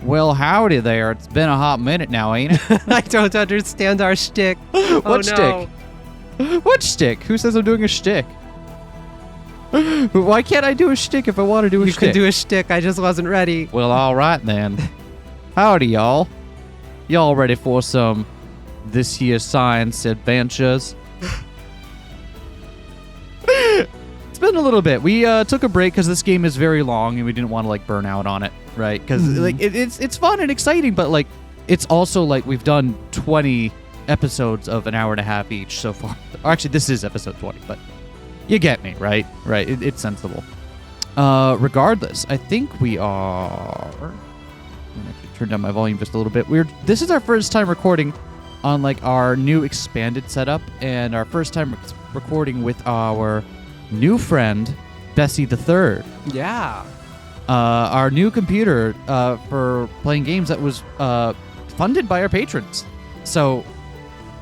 Well, howdy there. It's been a hot minute now, ain't it? I don't understand our shtick. What shtick? What shtick? Who says I'm doing a shtick? Why can't I do a shtick if I want to do a shtick? You can do a shtick. I just wasn't ready. Well, all right then. Howdy, y'all. Y'all ready for some this here science adventures? It's been a little bit. We took a break because this game is very long and we didn't want to like burn out on it, right? Because like it's fun and exciting, but like it's also like we've done 20 episodes of an hour and a half each so far. Or actually, this is episode 20, but you get me, right? Right. It's sensible. Regardless, I think we are. I'm gonna actually turn down my volume just a little bit. This is our first time recording on like our new expanded setup, and our first time recording with our new friend Bessie the Third. Yeah. Our new computer for playing games that was funded by our patrons. So,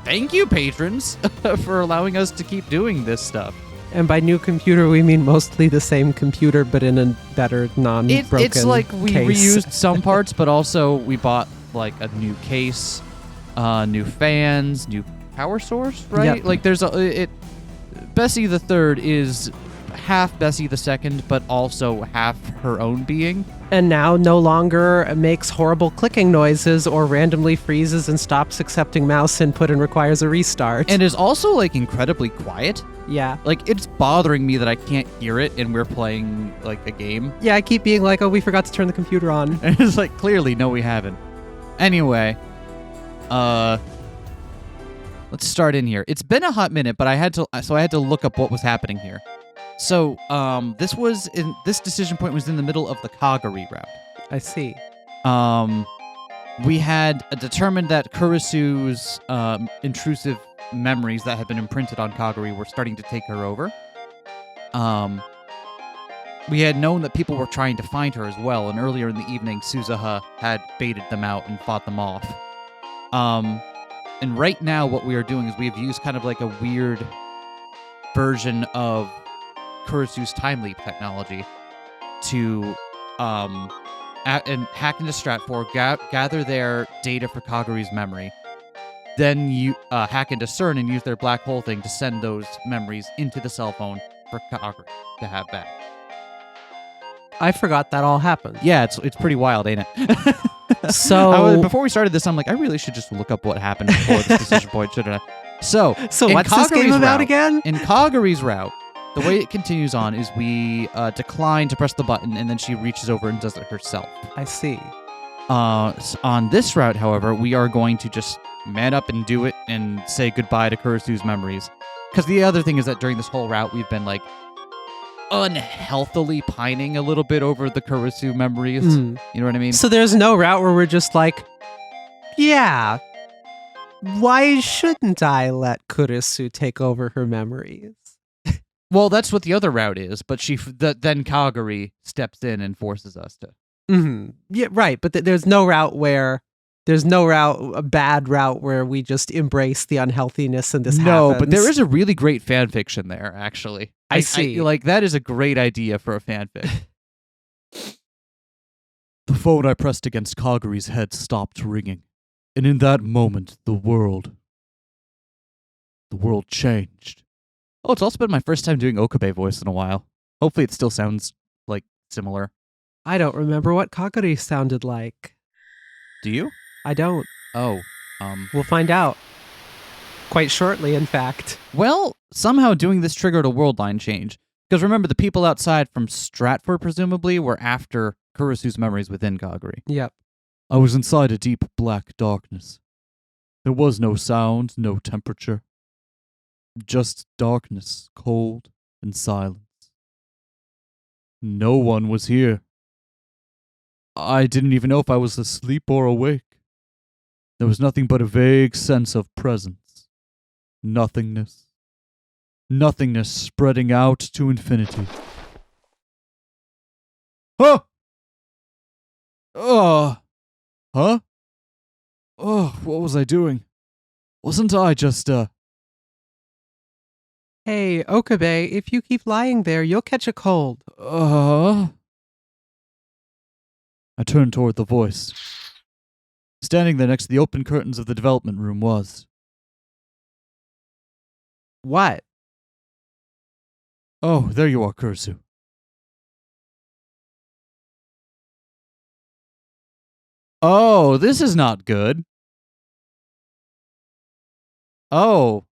thank you, patrons, for allowing us to keep doing this stuff. And by new computer, we mean mostly the same computer, but in a better, non-broken It's like we case. reused some parts, but also we bought like a new case, new fans, new power source, right? Yep. Like there's Bessie the Third is half Bessie the Second, but also half her own being. And now no longer makes horrible clicking noises or randomly freezes and stops accepting mouse input and requires a restart. And is also like incredibly quiet. Yeah. Like it's bothering me that I can't hear it and we're playing like a game. Yeah, I keep being like, oh, we forgot to turn the computer on. And it's like, clearly, no, we haven't. Anyway, let's start in here. It's been a hot minute, but I had to look up what was happening here. So, this decision point was in the middle of the Kagari route. I see. We had determined that Kurisu's intrusive memories that had been imprinted on Kagari were starting to take her over. We had known that people were trying to find her as well, and earlier in the evening, Suzuha had baited them out and fought them off. And right now, what we are doing is we have used kind of like a weird version of Kurisu's time leap technology to and hack into Stratfor, gather their data for Kagari's memory, then you hack into CERN and use their black hole thing to send those memories into the cell phone for Kagari to have back. I forgot that all happened. Yeah, it's pretty wild, ain't it? So before we started this, I'm like, I really should just look up what happened before this decision point, shouldn't I? So what's this game about again? In Kagari's route, the way it continues on is we decline to press the button, and then she reaches over and does it herself. I see. On this route, however, we are going to just man up and do it and say goodbye to Kurisu's memories. Because the other thing is that during this whole route, we've been like unhealthily pining a little bit over the Kurisu memories. You know what I mean? So there's no route where we're just like, yeah, why shouldn't I let Kurisu take over her memories? Well, that's what the other route is, but then Kagari steps in and forces us to. Yeah, right. But there's no route, a bad route where we just embrace the unhealthiness and this happens. No, but there is a really great fan fiction there, actually. I see. Like, that is a great idea for a fanfic. The phone I pressed against Kagari's head stopped ringing, and in that moment, the world changed. Oh, it's also been my first time doing Okabe voice in a while. Hopefully it still sounds, like, similar. I don't remember what Kagari sounded like. Do you? I don't. Oh, We'll find out. Quite shortly, in fact. Well, somehow doing this triggered a worldline change. Because remember, the people outside from Stratfor, presumably, were after Kurisu's memories within Kagari. Yep. I was inside a deep black darkness. There was no sound, no temperature. Just darkness, cold, and silence. No one was here. I didn't even know if I was asleep or awake. There was nothing but a vague sense of presence. Nothingness. Nothingness spreading out to infinity. Huh? Huh? Oh, what was I doing? Wasn't I just, Hey, Okabe, if you keep lying there, you'll catch a cold. I turned toward the voice. standing there next to the open curtains of the development room was. What? Oh, there you are, Kurisu. Oh, this is not good. Oh.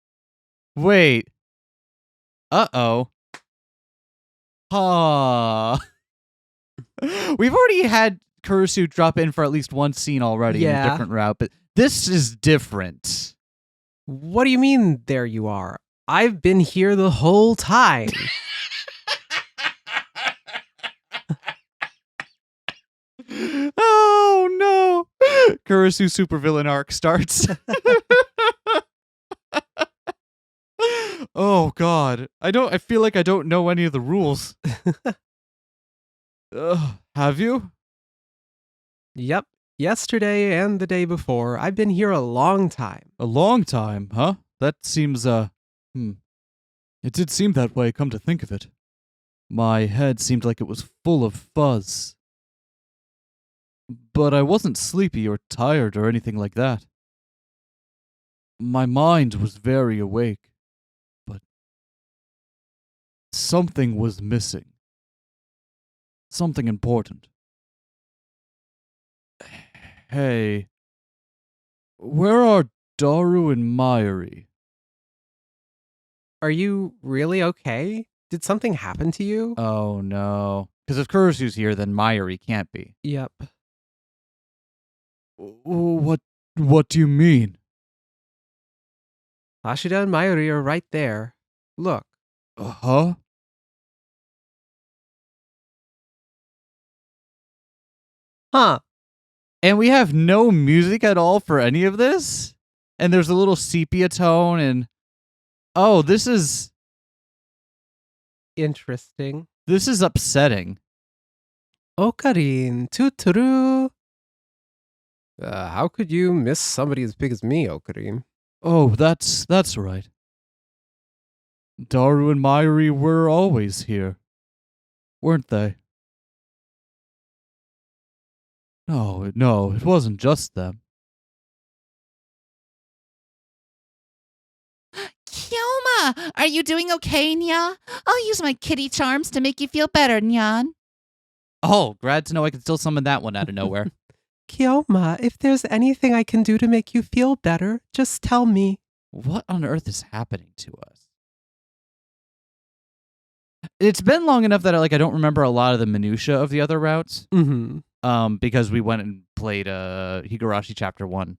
Wait. Uh-oh. We've already had Kurisu drop in for at least one scene already in a different route, but this is different. What do you mean, there you are? I've been here the whole time. Oh, no. Kurisu supervillain arc starts. Oh, God. I feel like I don't know any of the rules. Have you? Yep. Yesterday and the day before. I've been here a long time. A long time, huh? That seems, It did seem that way, come to think of it. My head seemed like it was full of fuzz. But I wasn't sleepy or tired or anything like that. My mind was very awake, but something was missing. Something important. Hey, where are Daru and Mayuri? Are you really okay? Did something happen to you? Oh no. Because if Kurisu's here, then Mayuri can't be. Yep. What do you mean? Ashida and Mayuri are right there. Look. Huh? Huh. And we have no music at all for any of this? And there's a little sepia tone and... Oh, this is interesting. This is upsetting. Okarin, tuturu. How could you miss somebody as big as me, Okarin? Oh, that's right. Daru and Mayuri were always here, weren't they? No, it wasn't just them. Kyoma, are you doing okay, Nya? I'll use my kitty charms to make you feel better, Nyan. Oh, glad to know I can still summon that one out of nowhere. Kyoma, if there's anything I can do to make you feel better, just tell me. What on earth is happening to us? It's been long enough that I don't remember a lot of the minutia of the other routes. Mm-hmm. Because we went and played Higurashi Chapter 1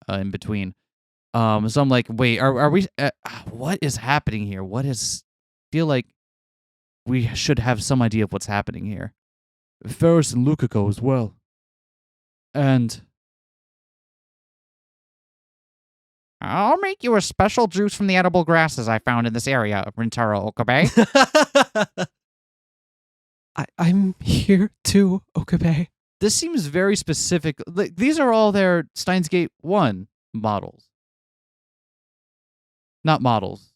in between. So I'm like, wait, are we... what is happening here? Feel like we should have some idea of what's happening here. Ferris and Lukako as well. And... I'll make you a special juice from the edible grasses I found in this area of Rintaro, Okabe. I'm here too, Okabe. This seems very specific. These are all their Steins Gate 1 models. Not models,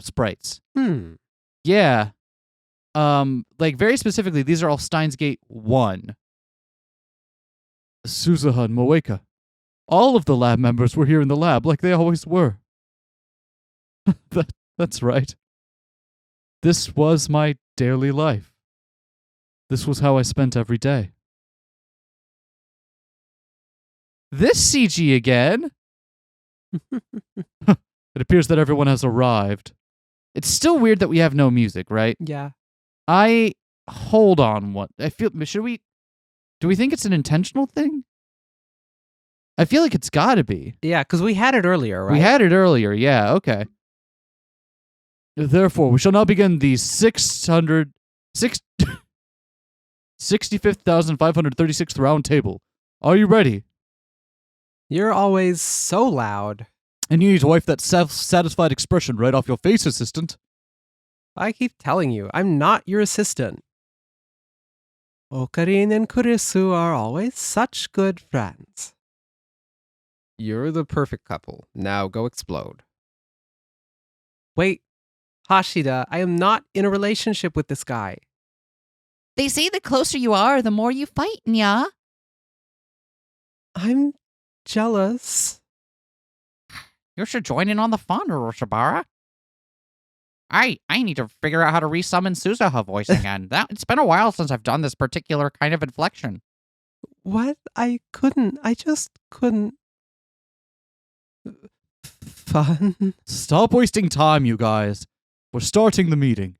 sprites. Yeah. Very specifically, these are all Steins Gate 1. Suzuha and Moeka. All of the lab members were here in the lab, like they always were. That's right. This was my daily life. This was how I spent every day. This CG again? It appears that everyone has arrived. It's still weird that we have no music, right? Yeah. Hold on. Do we think it's an intentional thing? I feel like it's gotta be. Yeah, because we had it earlier, right? We had it earlier, yeah, okay. Therefore, we shall now begin the 65,536th round table. Are you ready? You're always so loud. And you need to wipe that self-satisfied expression right off your face, assistant. I keep telling you, I'm not your assistant. Okarin and Kurisu are always such good friends. You're the perfect couple. Now go explode. Wait, Hashida, I am not in a relationship with this guy. They say the closer you are, the more you fight, Nya. I'm jealous. You should join in on the fun, Uroshabara. I need to figure out how to resummon Suzuha voice again. It's been a while since I've done this particular kind of inflection. What? I just couldn't. Fun. Stop wasting time, you guys. We're starting the meeting.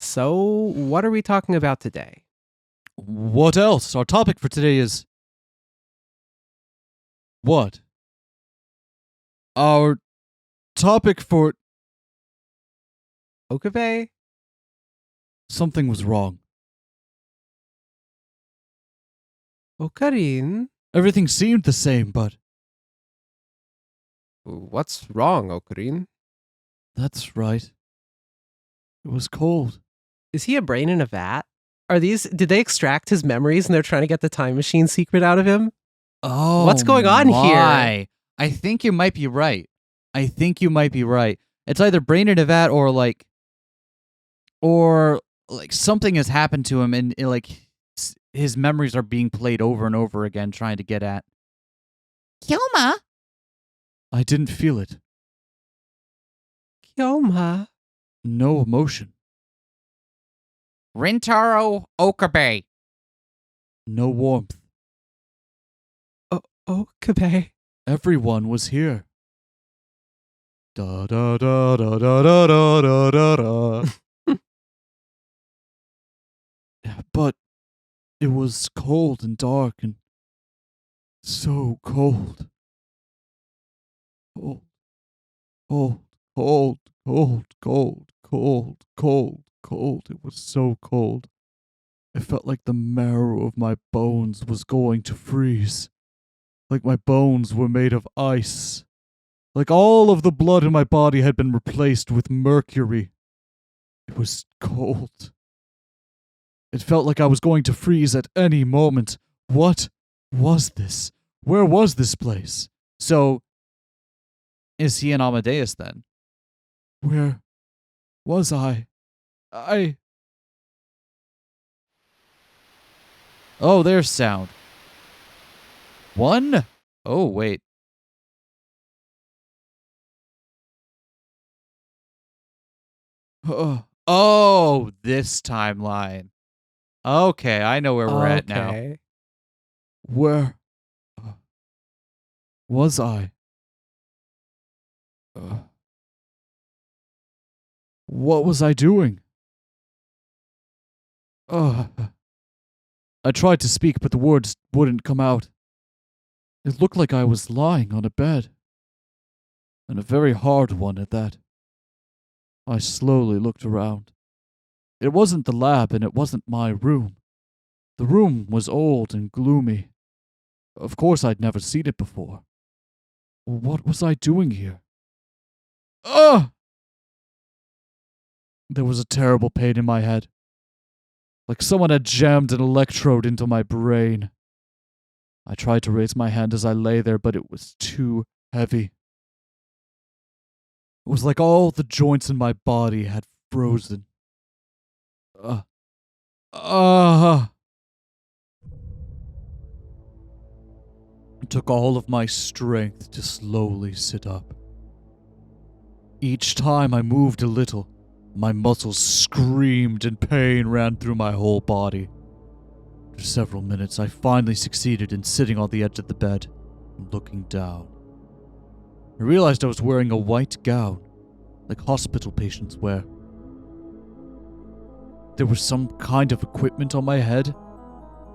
So, what are we talking about today? What else? Our topic for today is... What? Our topic for... Okabe? Something was wrong. Okarin? Everything seemed the same, but... What's wrong, Okarin? That's right. It was cold. Is he a brain in a vat? Did they extract his memories and they're trying to get the time machine secret out of him? Oh, What's going on here? I think you might be right. It's either brain in a vat or something has happened to him and his memories are being played over and over again trying to get at. Kyoma? I didn't feel it. Kyoma. No emotion. Rintaro Okabe. No warmth. Okabe. Everyone was here. Da da da da da da da da da. But it was cold and dark and so cold. Cold. Cold. Cold. Cold. Cold. Cold. Cold. Cold. It was so cold. It felt like the marrow of my bones was going to freeze. Like my bones were made of ice. Like all of the blood in my body had been replaced with mercury. It was cold. It felt like I was going to freeze at any moment. What was this? Where was this place? So, is he an Amadeus then? Where was I? Oh, there's sound. One? Oh, wait. Oh, this timeline. Okay, I know where we're at now. Where was I? What was I doing? I tried to speak, but the words wouldn't come out. It looked like I was lying on a bed, and a very hard one at that. I slowly looked around. It wasn't the lab, and it wasn't my room. The room was old and gloomy. Of course, I'd never seen it before. What was I doing here? Ugh! There was a terrible pain in my head. Like someone had jammed an electrode into my brain. I tried to raise my hand as I lay there, but it was too heavy. It was like all the joints in my body had frozen. It took all of my strength to slowly sit up. Each time I moved a little, my muscles screamed and pain ran through my whole body. After several minutes, I finally succeeded in sitting on the edge of the bed and looking down. I realized I was wearing a white gown, like hospital patients wear. There was some kind of equipment on my head,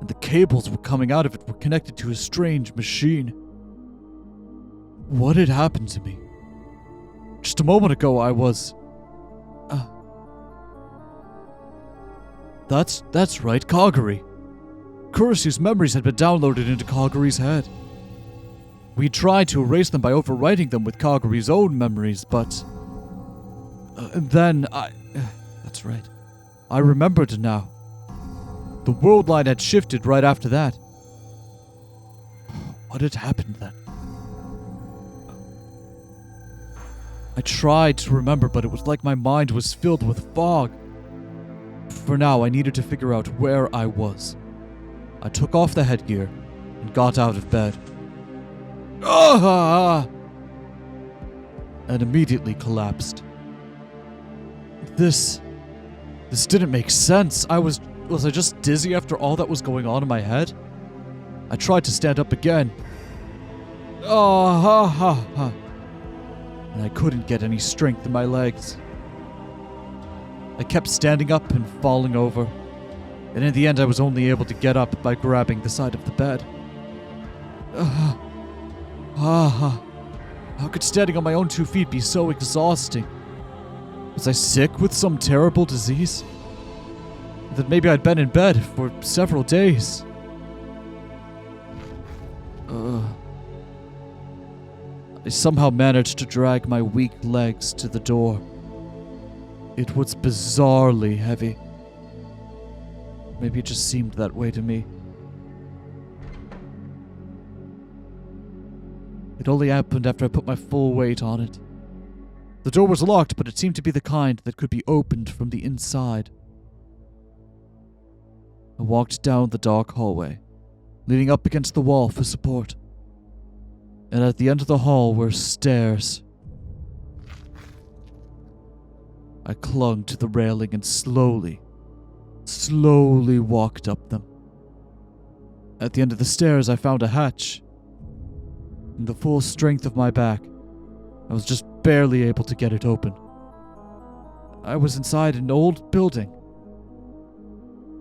and the cables were coming out of it were connected to a strange machine. What had happened to me? Just a moment ago, I was... That's right, Kaguri. Kurisu's memories had been downloaded into Kaguri's head. We tried to erase them by overwriting them with Kaguri's own memories, but... That's right. I remembered now. The worldline had shifted right after that. What had happened then? I tried to remember, but it was like my mind was filled with fog. For now, I needed to figure out where I was. I took off the headgear and got out of bed. Ah! And immediately collapsed. This didn't make sense. Was I just dizzy after all that was going on in my head? I tried to stand up again. And I couldn't get any strength in my legs. I kept standing up and falling over, and in the end I was only able to get up by grabbing the side of the bed. How could standing on my own 2 feet be so exhausting? Was I sick with some terrible disease? That maybe I'd been in bed for several days. I somehow managed to drag my weak legs to the door. It was bizarrely heavy. Maybe it just seemed that way to me. It only happened after I put my full weight on it. The door was locked, but it seemed to be the kind that could be opened from the inside. I walked down the dark hallway, leaning up against the wall for support. And at the end of the hall were stairs. I clung to the railing and slowly walked up them. At the end of the stairs, I found a hatch. In the full strength of my back, I was just barely able to get it open. I was inside an old building.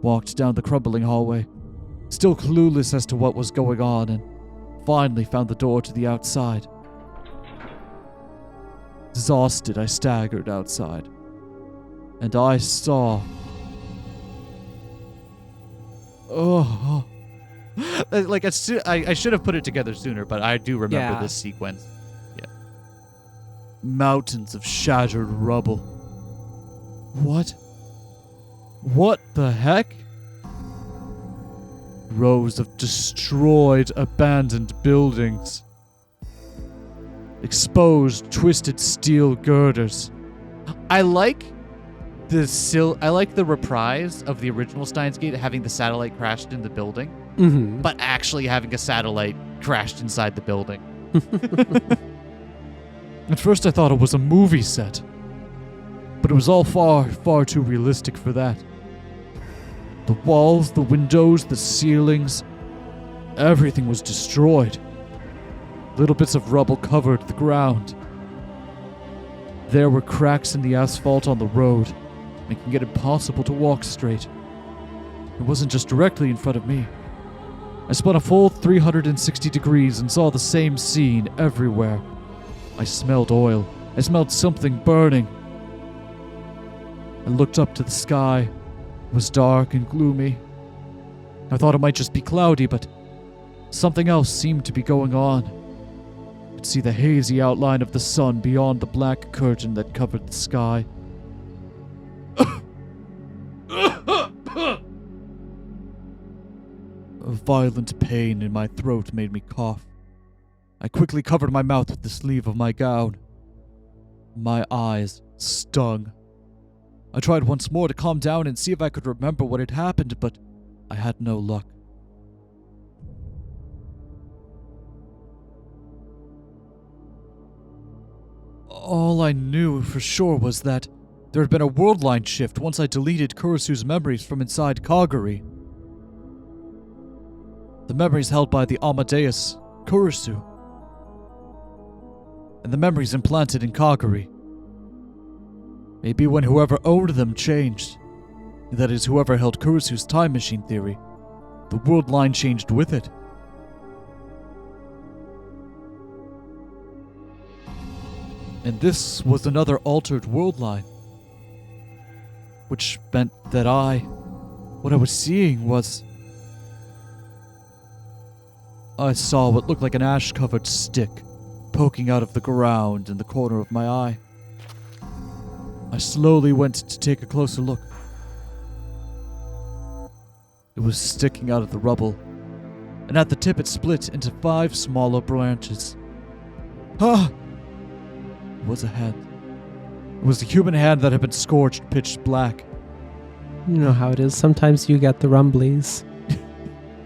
Walked down the crumbling hallway, still clueless as to what was going on, and finally found the door to the outside. Exhausted, I staggered outside, and I saw... Like, I should have put it together sooner, but I do remember this sequence. Yeah. Mountains of shattered rubble. What? What the heck? Rows of destroyed, abandoned buildings. Exposed, twisted steel girders. I like the reprise of the original Steins Gate having the satellite crashed in the building, but actually having a satellite crashed inside the building. At first I thought it was a movie set, but it was all far too realistic for that. The walls, the windows, the ceilings, everything was destroyed. Little bits of rubble covered the ground. There were cracks in the asphalt on the road, making it impossible to walk straight. It wasn't just directly in front of me. I spun a full 360 degrees and saw the same scene everywhere. I smelled oil. I smelled something burning. I looked up to the sky. It was dark and gloomy. I thought it might just be cloudy, but something else seemed to be going on. I could see the hazy outline of the sun beyond the black curtain that covered the sky. A violent pain in my throat made me cough. I quickly covered my mouth with the sleeve of my gown. My eyes stung. I tried once more to calm down and see if I could remember what had happened, but I had no luck. All I knew for sure was that there had been a worldline shift once I deleted Kurisu's memories from inside Kagari. The memories held by the Amadeus Kurisu, and the memories implanted in Kagari. Maybe when whoever owned them changed, that is, whoever held Kurisu's time machine theory, the world line changed with it. And this was another altered world line, which meant that what I was seeing was... I saw what looked like an ash-covered stick poking out of the ground in the corner of my eye. I slowly went to take a closer look. It was sticking out of the rubble, and at the tip it split into 5 smaller branches. Ah! It was a hand. It was a human hand that had been scorched pitch black. You know how it is. Sometimes you get the rumblies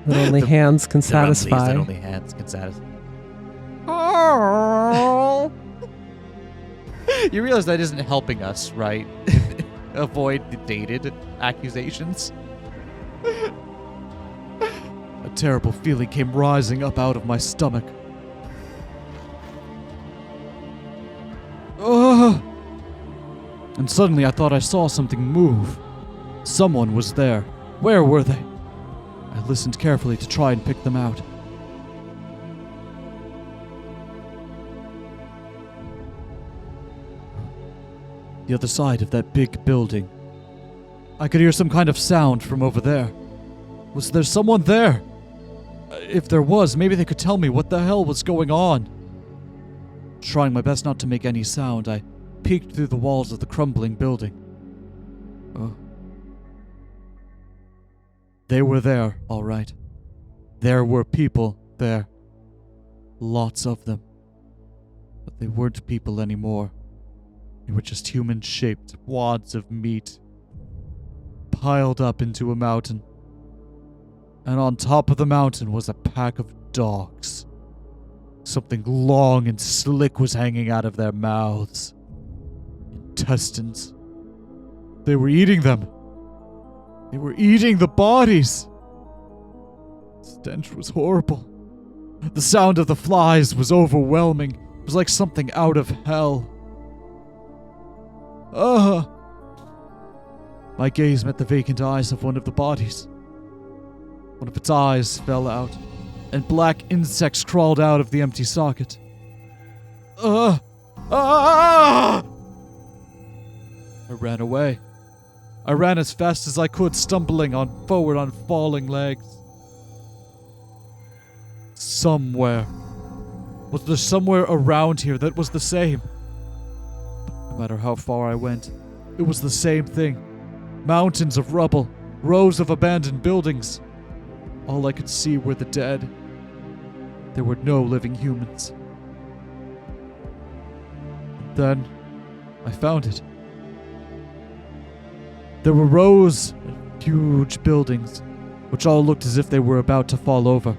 that only hands can satisfy. That only hands can satisfy. Oh! You realize that isn't helping us, right? Avoid the dated accusations. A terrible feeling came rising up out of my stomach. Ugh! And suddenly I thought I saw something move. Someone was there. Where were they? I listened carefully to try and pick them out. The other side of that big building. I could hear some kind of sound from over there. Was there someone there? If there was, maybe they could tell me what the hell was going on. Trying my best not to make any sound, I peeked through the walls of the crumbling building. Oh. They were there, all right. There were people there. Lots of them. But they weren't people anymore. They were just human-shaped wads of meat piled up into a mountain. And on top of the mountain was a pack of dogs. Something long and slick was hanging out of their mouths. Intestines. They were eating them. They were eating the bodies. The stench was horrible. The sound of the flies was overwhelming. It was like something out of hell. Ugh. My gaze met the vacant eyes of one of the bodies. One of its eyes fell out, and black insects crawled out of the empty socket. Ah! I ran away. I ran as fast as I could, stumbling forward on falling legs. Somewhere. Was there somewhere around here that was the same? No matter how far I went, it was the same thing. Mountains of rubble, rows of abandoned buildings. All I could see were the dead. There were no living humans. Then, I found it. There were rows of huge buildings, which all looked as if they were about to fall over.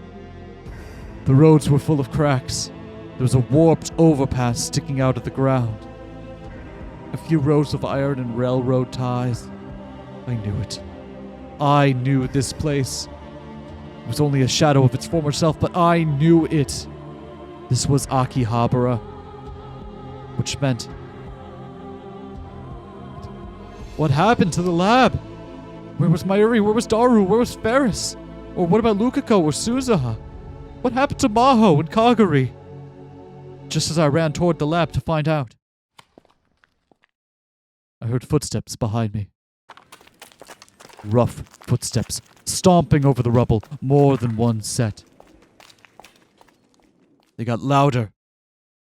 The roads were full of cracks. There was a warped overpass sticking out of the ground. A few rows of iron and railroad ties. I knew it. I knew this place. It was only a shadow of its former self, but I knew it. This was Akihabara. Which meant... What happened to the lab? Where was Mayuri? Where was Daru? Where was Ferris? Or what about Lukako or Suzuha? What happened to Maho and Kagari? Just as I ran toward the lab to find out, I heard footsteps behind me. Rough footsteps, stomping over the rubble, more than one set. They got louder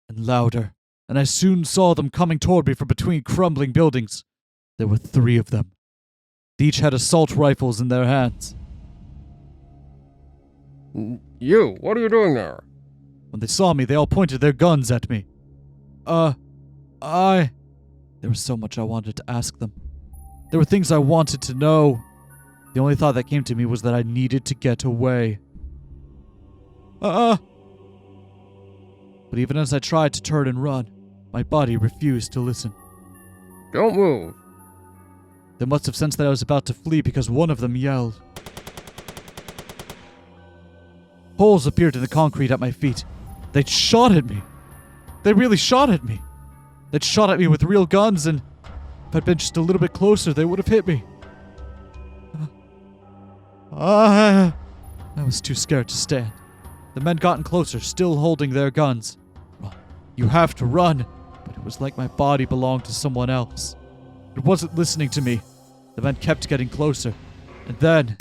and louder, and I soon saw them coming toward me from between crumbling buildings. There were 3 of them. They each had assault rifles in their hands. You, what are you doing there? When they saw me, they all pointed their guns at me. There was so much I wanted to ask them. There were things I wanted to know. The only thought that came to me was that I needed to get away. But even as I tried to turn and run, my body refused to listen. Don't move. They must have sensed that I was about to flee because one of them yelled. Holes appeared in the concrete at my feet. They'd shot at me. They really shot at me. They'd shot at me with real guns, and if I'd been just a little bit closer, they would have hit me. I was too scared to stand. The men gotten closer, still holding their guns. Run. You have to run. But it was like my body belonged to someone else. It wasn't listening to me. The men kept getting closer. And then...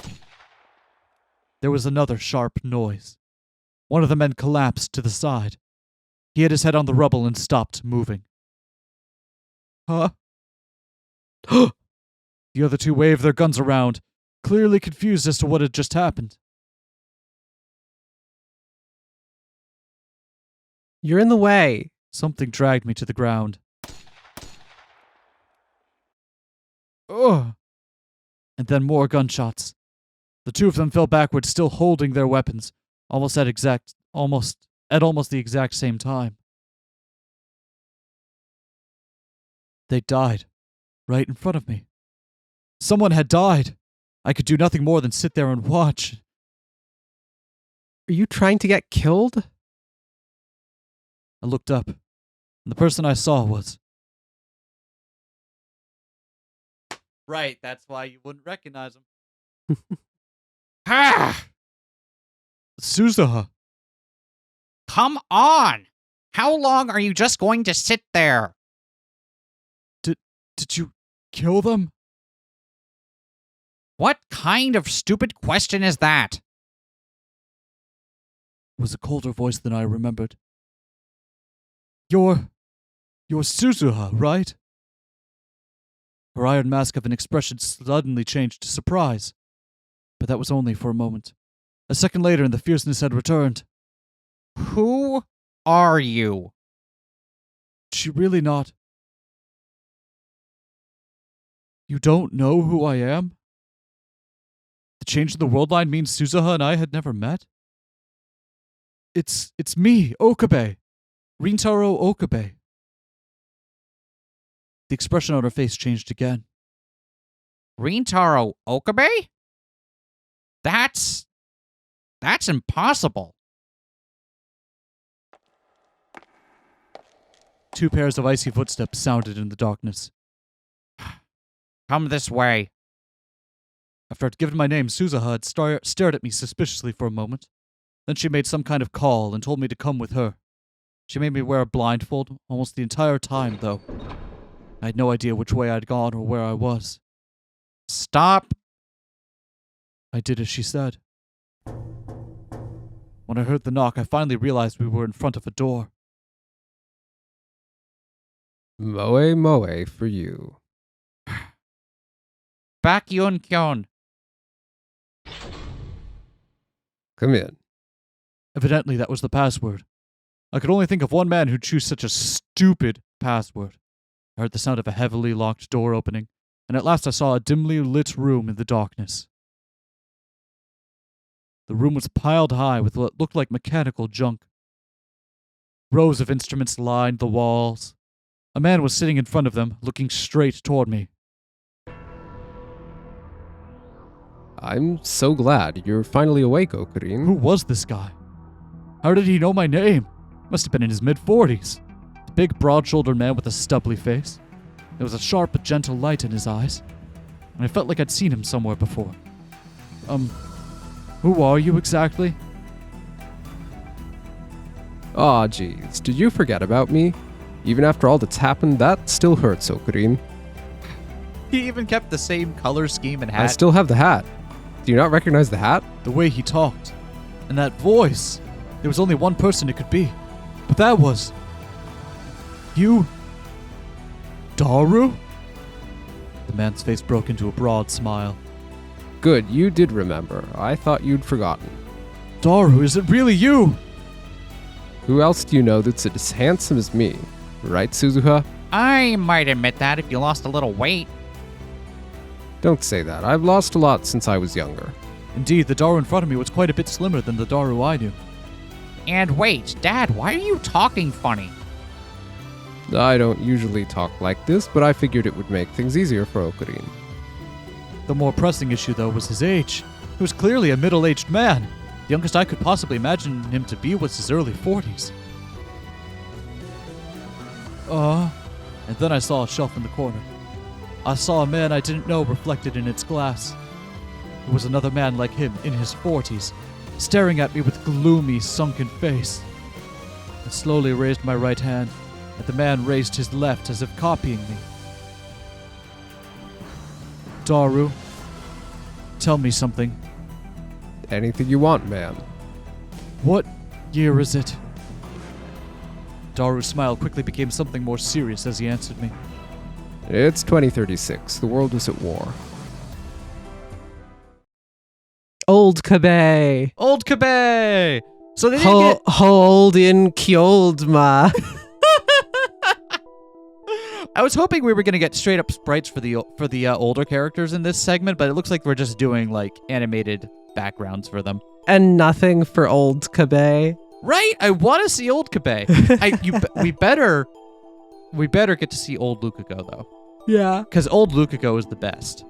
there was another sharp noise. One of the men collapsed to the side. He had his head on the rubble and stopped moving. Huh? The other 2 waved their guns around, clearly confused as to what had just happened. You're in the way. Something dragged me to the ground. Ugh! And then more gunshots. The 2 of them fell backward, still holding their weapons, almost at almost the exact same time. They died right in front of me. Someone had died. I could do nothing more than sit there and watch. Are you trying to get killed? I looked up, and the person I saw was... Right, that's why you wouldn't recognize him. Ah, Suzuha. come on! How long are you just going to sit there? Did you kill them? What kind of stupid question is that? It was a colder voice than I remembered. You're Suzuha, right? Her iron mask of an expression suddenly changed to surprise. But that was only for a moment. A second later, and the fierceness had returned. Who are you? She really not. You don't know who I am? The change in the world line means Suzuha and I had never met? It's me, Okabe. Rintaro Okabe. The expression on her face changed again. Rintaro Okabe? That's impossible. Two pairs of icy footsteps sounded in the darkness. Come this way. After I'd given my name, Suzuha had stared at me suspiciously for a moment. Then she made some kind of call and told me to come with her. She made me wear a blindfold almost the entire time, though. I had no idea which way I'd gone or where I was. Stop. I did as she said. When I heard the knock, I finally realized we were in front of a door. Moe moe for you. Bakyun Kyon. Come in. Evidently, that was the password. I could only think of one man who'd choose such a stupid password. I heard the sound of a heavily locked door opening, and at last I saw a dimly lit room in the darkness. The room was piled high with what looked like mechanical junk. Rows of instruments lined the walls. A man was sitting in front of them, looking straight toward me. I'm so glad you're finally awake, Okurin. Who was this guy? How did he know my name? Must have been in his mid-40s. A big, broad-shouldered man with a stubbly face. There was a sharp but gentle light in his eyes, and I felt like I'd seen him somewhere before. Who are you exactly? Aw, geez, did you forget about me? Even after all that's happened, that still hurts, Okurin. He even kept the same color scheme and hat. I still have the hat. Do you not recognize the hat? The way he talked, and that voice. There was only one person it could be, but that was... You... Daru? The man's face broke into a broad smile. Good, you did remember. I thought you'd forgotten. Daru, is it really you? Who else do you know that's as handsome as me? Right, Suzuha? I might admit that if you lost a little weight. Don't say that. I've lost a lot since I was younger. Indeed, the Daru in front of me was quite a bit slimmer than the Daru I knew. And wait, Dad, why are you talking funny? I don't usually talk like this, but I figured it would make things easier for Okurin. The more pressing issue, though, was his age. He was clearly a middle-aged man. The youngest I could possibly imagine him to be was his early 40s. And then I saw a shelf in the corner. I saw a man I didn't know reflected in its glass. It was another man like him, in his 40s, staring at me with gloomy, sunken face. I slowly raised my right hand, and the man raised his left as if copying me. Daru, tell me something. Anything you want, man. What year is it? Daru's smile quickly became something more serious as he answered me. It's 2036. The world is at war. Old Kabe. Old Kabe! So they didn't get... Hold in kyold ma. I was hoping we were going to get straight up sprites for the older characters in this segment, but it looks like we're just doing like animated backgrounds for them. And nothing for old Kabe. Right? I want to see old Kabe. We better get to see old Lukago though, Yeah. because old Lukago is the best.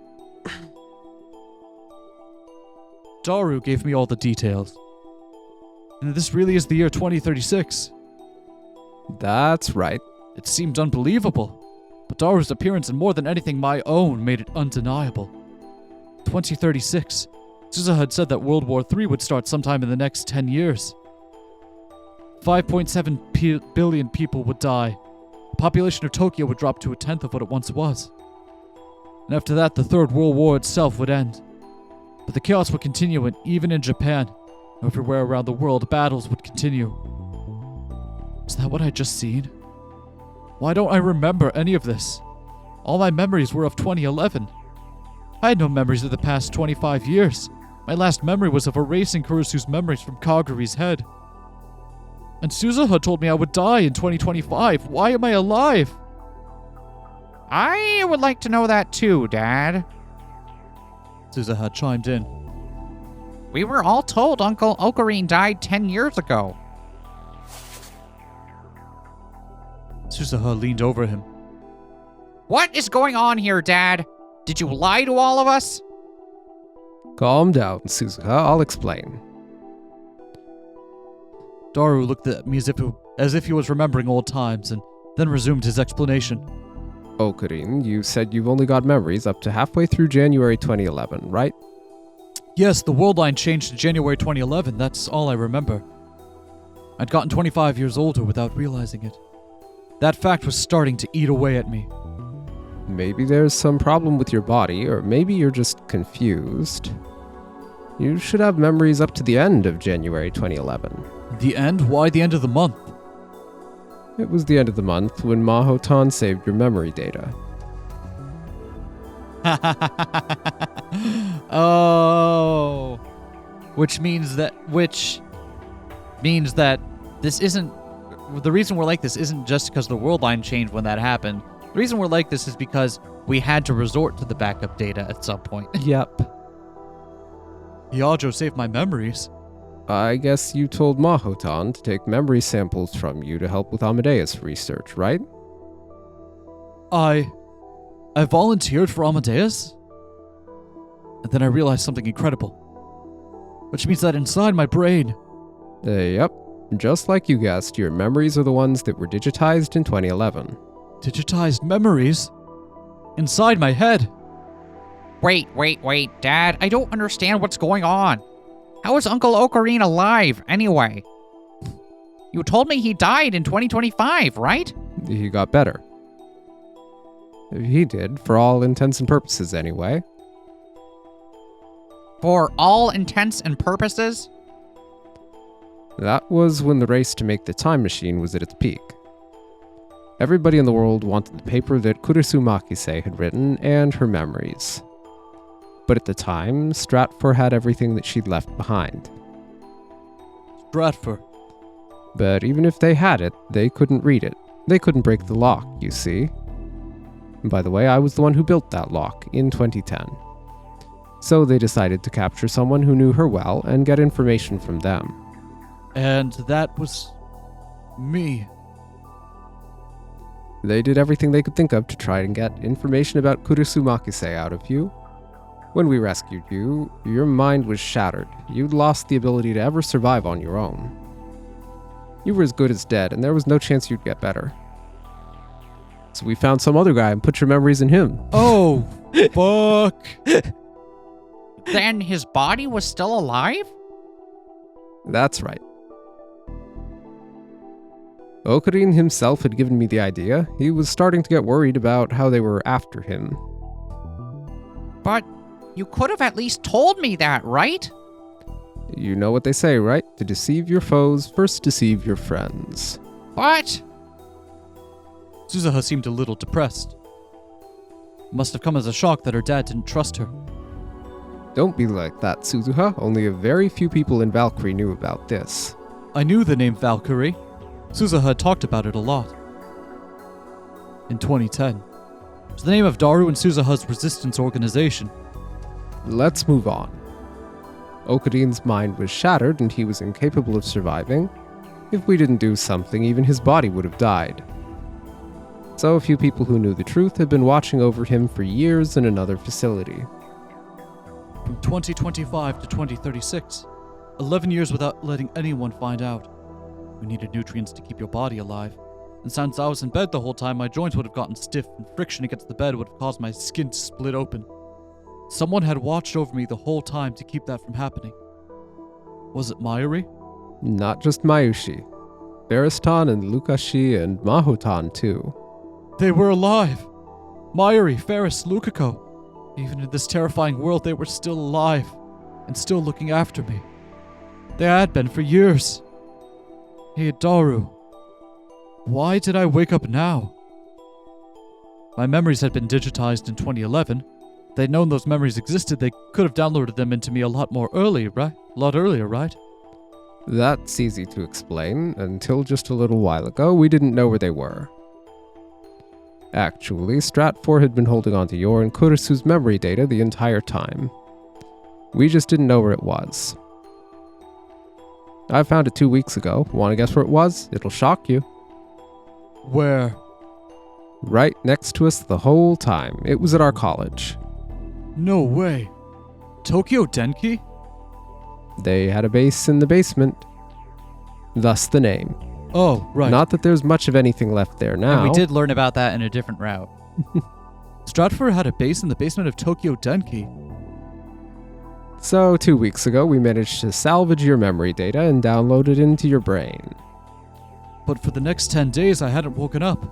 Daru gave me all the details. And this really is the year 2036. That's right. It seemed unbelievable, but Daru's appearance and more than anything my own made it undeniable. 2036. Suzuha had said that World War III would start sometime in the next 10 years. 5.7 billion people would die. The population of Tokyo would drop to a tenth of what it once was. And after that, the Third World War itself would end. But the chaos would continue, and even in Japan, everywhere around the world, battles would continue. Is that what I'd just seen? Why don't I remember any of this? All my memories were of 2011. I had no memories of the past 25 years. My last memory was of erasing Kurisu's memories from Kaguri's head. And Suzuha told me I would die in 2025. Why am I alive? I would like to know that too, Dad. Suzuha chimed in. We were all told Uncle Ocarine died 10 years ago. Suzuha leaned over him. What is going on here, Dad? Did you lie to all of us? Calm down, Suzuha. I'll explain. Daru looked at me as if he was remembering old times, and then resumed his explanation. Ocarine, you said you've only got memories up to halfway through January 2011, right? Yes, the worldline changed in January 2011. That's all I remember. I'd gotten 25 years older without realizing it. That fact was starting to eat away at me. Maybe there's some problem with your body, or maybe you're just confused. You should have memories up to the end of January 2011. The end? Why the end of the month? It was the end of the month when Mahotan saved your memory data. Oh. Which means that this isn't... The reason we're like this isn't just because the world line changed when that happened. The reason we're like this is because we had to resort to the backup data at some point. Yep. Yajo saved my memories. I guess you told Mahotan to take memory samples from you to help with Amadeus research, right? I volunteered for Amadeus? And then I realized something incredible. Which means that inside my brain... Yep. Just like you guessed, your memories are the ones that were digitized in 2011. Digitized memories? Inside my head? Wait, Dad. I don't understand what's going on. How is Uncle Ocarine alive, anyway? You told me he died in 2025, right? He got better. He did, for all intents and purposes anyway. For all intents and purposes? That was when the race to make the time machine was at its peak. Everybody in the world wanted the paper that Kurisu Makise had written and her memories. But at the time, Stratfor had everything that she'd left behind. Stratfor. But even if they had it, they couldn't read it. They couldn't break the lock, you see. And by the way, I was the one who built that lock in 2010. So they decided to capture someone who knew her well and get information from them. And that was... me. They did everything they could think of to try and get information about Kurisu Makise out of you. When we rescued you, your mind was shattered. You'd lost the ability to ever survive on your own. You were as good as dead, and there was no chance you'd get better. So we found some other guy and put your memories in him. Oh, fuck. Then his body was still alive? That's right. Ocarine himself had given me the idea. He was starting to get worried about how they were after him. But you could have at least told me that, right? You know what they say, right? To deceive your foes, first deceive your friends. What? Suzuha seemed a little depressed. It must have come as a shock that her dad didn't trust her. Don't be like that, Suzuha. Only a very few people in Valkyrie knew about this. I knew the name Valkyrie. Suzuha had talked about it a lot. In 2010. It was the name of Daru and Suzuha's resistance organization. Let's move on. Okarine's mind was shattered and he was incapable of surviving, If we didn't do something, even his body would have died. So a few people who knew the truth had been watching over him for years in another facility. From 2025 to 2036. 11 years without letting anyone find out. We needed nutrients to keep your body alive. And since I was in bed the whole time, my joints would have gotten stiff and friction against the bed would have caused my skin to split open. Someone had watched over me the whole time to keep that from happening. Was it Mayuri? Not just Mayushi. Beristan and Lukashi and Mahotan too. They were alive! Mayuri, Ferris, Lukako. Even in this terrifying world, they were still alive and still looking after me. They had been for years. Hey, Daru. Why did I wake up now? My memories had been digitized in 2011. If they'd known those memories existed, they could have downloaded them into me a lot earlier, right? That's easy to explain. Until just a little while ago, we didn't know where they were. Actually, Stratfor had been holding onto your and Kurisu's memory data the entire time. We just didn't know where it was. I found it 2 weeks ago. Want to guess where it was? It'll shock you. Where? Right next to us the whole time. It was at our college. No way. Tokyo Denki? They had a base in the basement. Thus the name. Oh, right. Not that there's much of anything left there now. And we did learn about that in a different route. Stratfor had a base in the basement of Tokyo Denki. So 2 weeks ago, we managed to salvage your memory data and download it into your brain. But for the next 10 days, I hadn't woken up.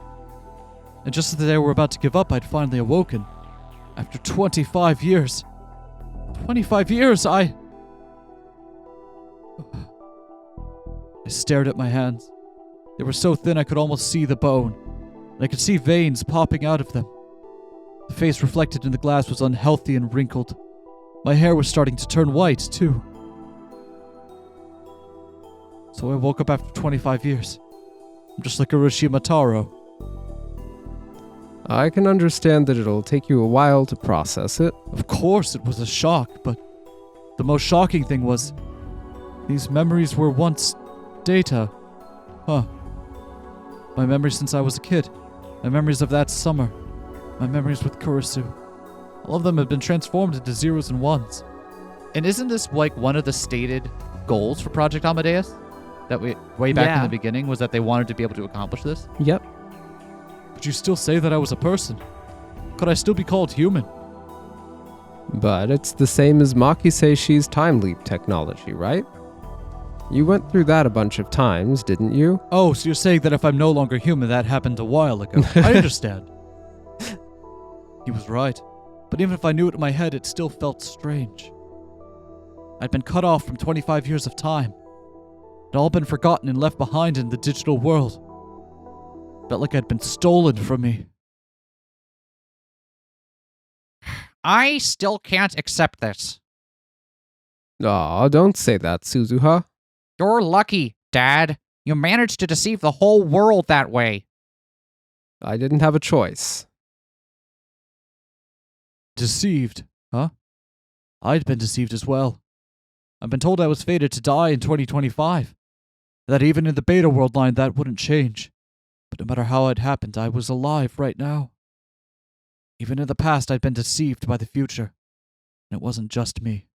And just as they were about to give up, I'd finally awoken. After 25 years. 25 years, I stared at my hands. They were so thin I could almost see the bone. And I could see veins popping out of them. The face reflected in the glass was unhealthy and wrinkled. My hair was starting to turn white, too. So I woke up after 25 years. I'm just like Urashima Taro. I can understand that it'll take you a while to process it. Of course it was a shock, but the most shocking thing was these memories were once data. Huh. My memories since I was a kid. My memories of that summer. My memories with Kurisu. All of them have been transformed into zeros and ones. And isn't this like one of the stated goals for Project Amadeus? That way back in the beginning was that they wanted to be able to accomplish this? Yep. Could you still say that I was a person? Could I still be called human? But it's the same as Makise time leap technology, right? You went through that a bunch of times, didn't you? Oh, so you're saying that if I'm no longer human, that happened a while ago. I understand. He was right. But even if I knew it in my head, it still felt strange. I'd been cut off from 25 years of time. It'd all been forgotten and left behind in the digital world. Felt like I'd been stolen from me. I still can't accept this. Aw, don't say that, Suzuha. You're lucky, Dad. You managed to deceive the whole world that way. I didn't have a choice. Deceived, huh? I'd been deceived as well. I've been told I was fated to die in 2025. That even in the beta worldline that wouldn't change. But no matter how it happened, I was alive right now. Even in the past, I'd been deceived by the future. And it wasn't just me.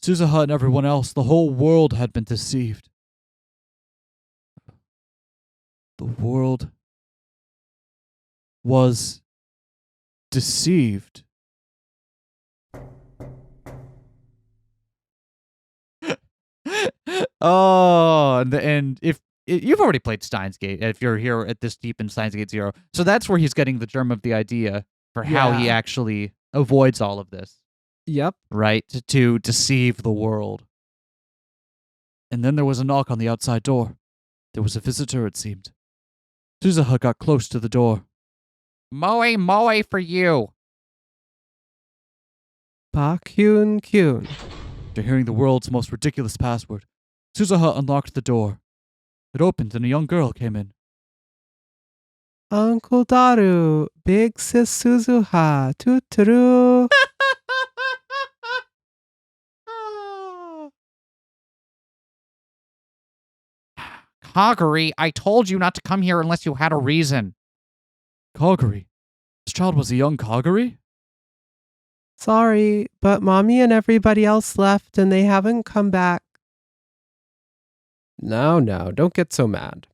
Suzuha and everyone else, the whole world had been deceived. The world was deceived. Oh, and if you've already played Steins Gate, if you're here at this deep in Steins Gate 0, so that's where he's getting the germ of the idea for how he actually avoids all of this. Yep. Right? To deceive the world. And then there was a knock on the outside door. There was a visitor, it seemed. Suzuha got close to the door. Moe for you. Pakyun Kyun. After hearing the world's most ridiculous password, Suzuha unlocked the door. It opened and a young girl came in. Uncle Daru, big sis Suzuha, toot-toot. Kaguri, I told you not to come here unless you had a reason. Kaguri? This child was a young Kaguri? Sorry, but Mommy and everybody else left and they haven't come back. Now, don't get so mad.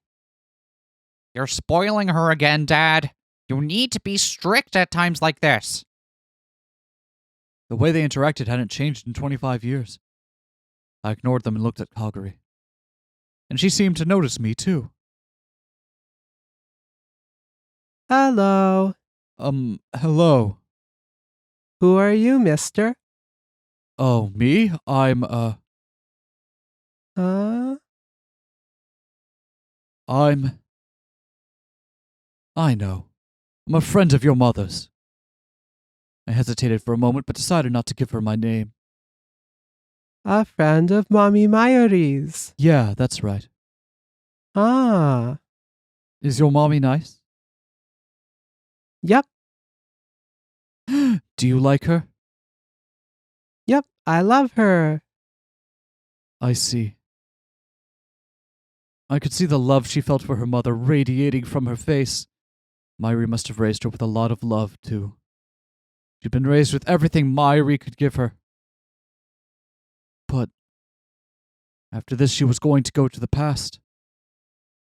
You're spoiling her again, Dad. You need to be strict at times like this. The way they interacted hadn't changed in 25 years. I ignored them and looked at Kaguri. And she seemed to notice me, too. Hello. Hello. Who are you, mister? Oh, me? I'm, Huh? I know. I'm a friend of your mother's. I hesitated for a moment, but decided not to give her my name. A friend of Mommy Mayuri's. Yeah, that's right. Ah. Is your mommy nice? Yep, Do you like her? yep, I love her. I see. I could see the love she felt for her mother radiating from her face. Mayuri must have raised her with a lot of love, too. She'd been raised with everything Mayuri could give her. But after this, she was going to go to the past.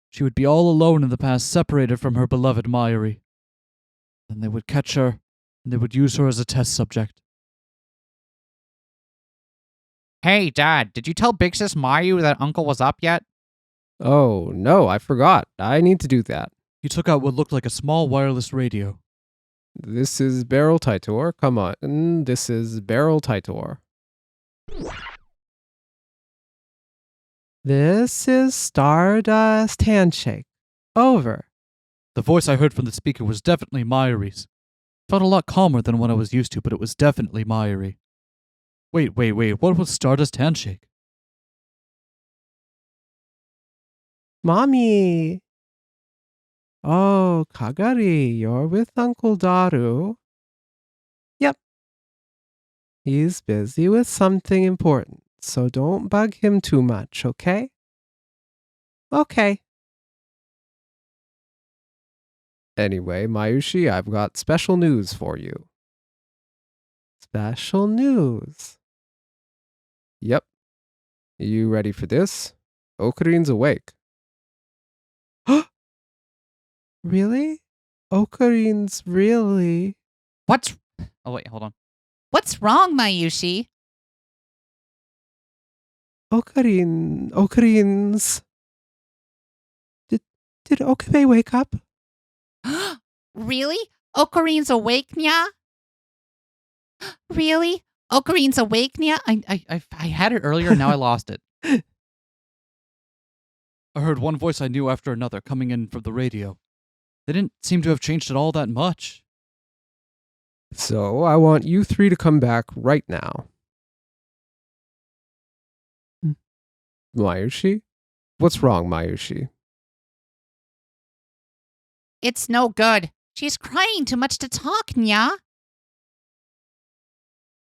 She would be all alone in the past, separated from her beloved Mayuri. Then they would catch her, and they would use her as a test subject. Hey, Dad, did you tell Big Sis Mayu that Uncle was up yet? Oh, no, I forgot. I need to do that. He took out what looked like a small wireless radio. This is Barrel Titor. Come on. This is Barrel Titor. This is Stardust Handshake. Over. The voice I heard from the speaker was definitely Mayuri's. Felt a lot calmer than what I was used to, but it was definitely Mayuri. Wait, what was Stardust Handshake? Mommy. Oh, Kagari, you're with Uncle Daru. Yep. He's busy with something important, so don't bug him too much, okay? Okay. Anyway, Mayushi, I've got special news for you. Special news. Yep. You ready for this? Okarin's awake. Really? Okarin's really? What's... Oh, wait, hold on. What's wrong, Mayushi? Okarin's... Did Okabe wake up? Really? Okarin's awake, nya? Really? Okarin's awake, nya? I had it earlier, now I lost it. I heard one voice I knew after another coming in from the radio. They didn't seem to have changed it all that much. So I want you three to come back right now. Mayushi? What's wrong, Mayushi? It's no good. She's crying too much to talk, nya?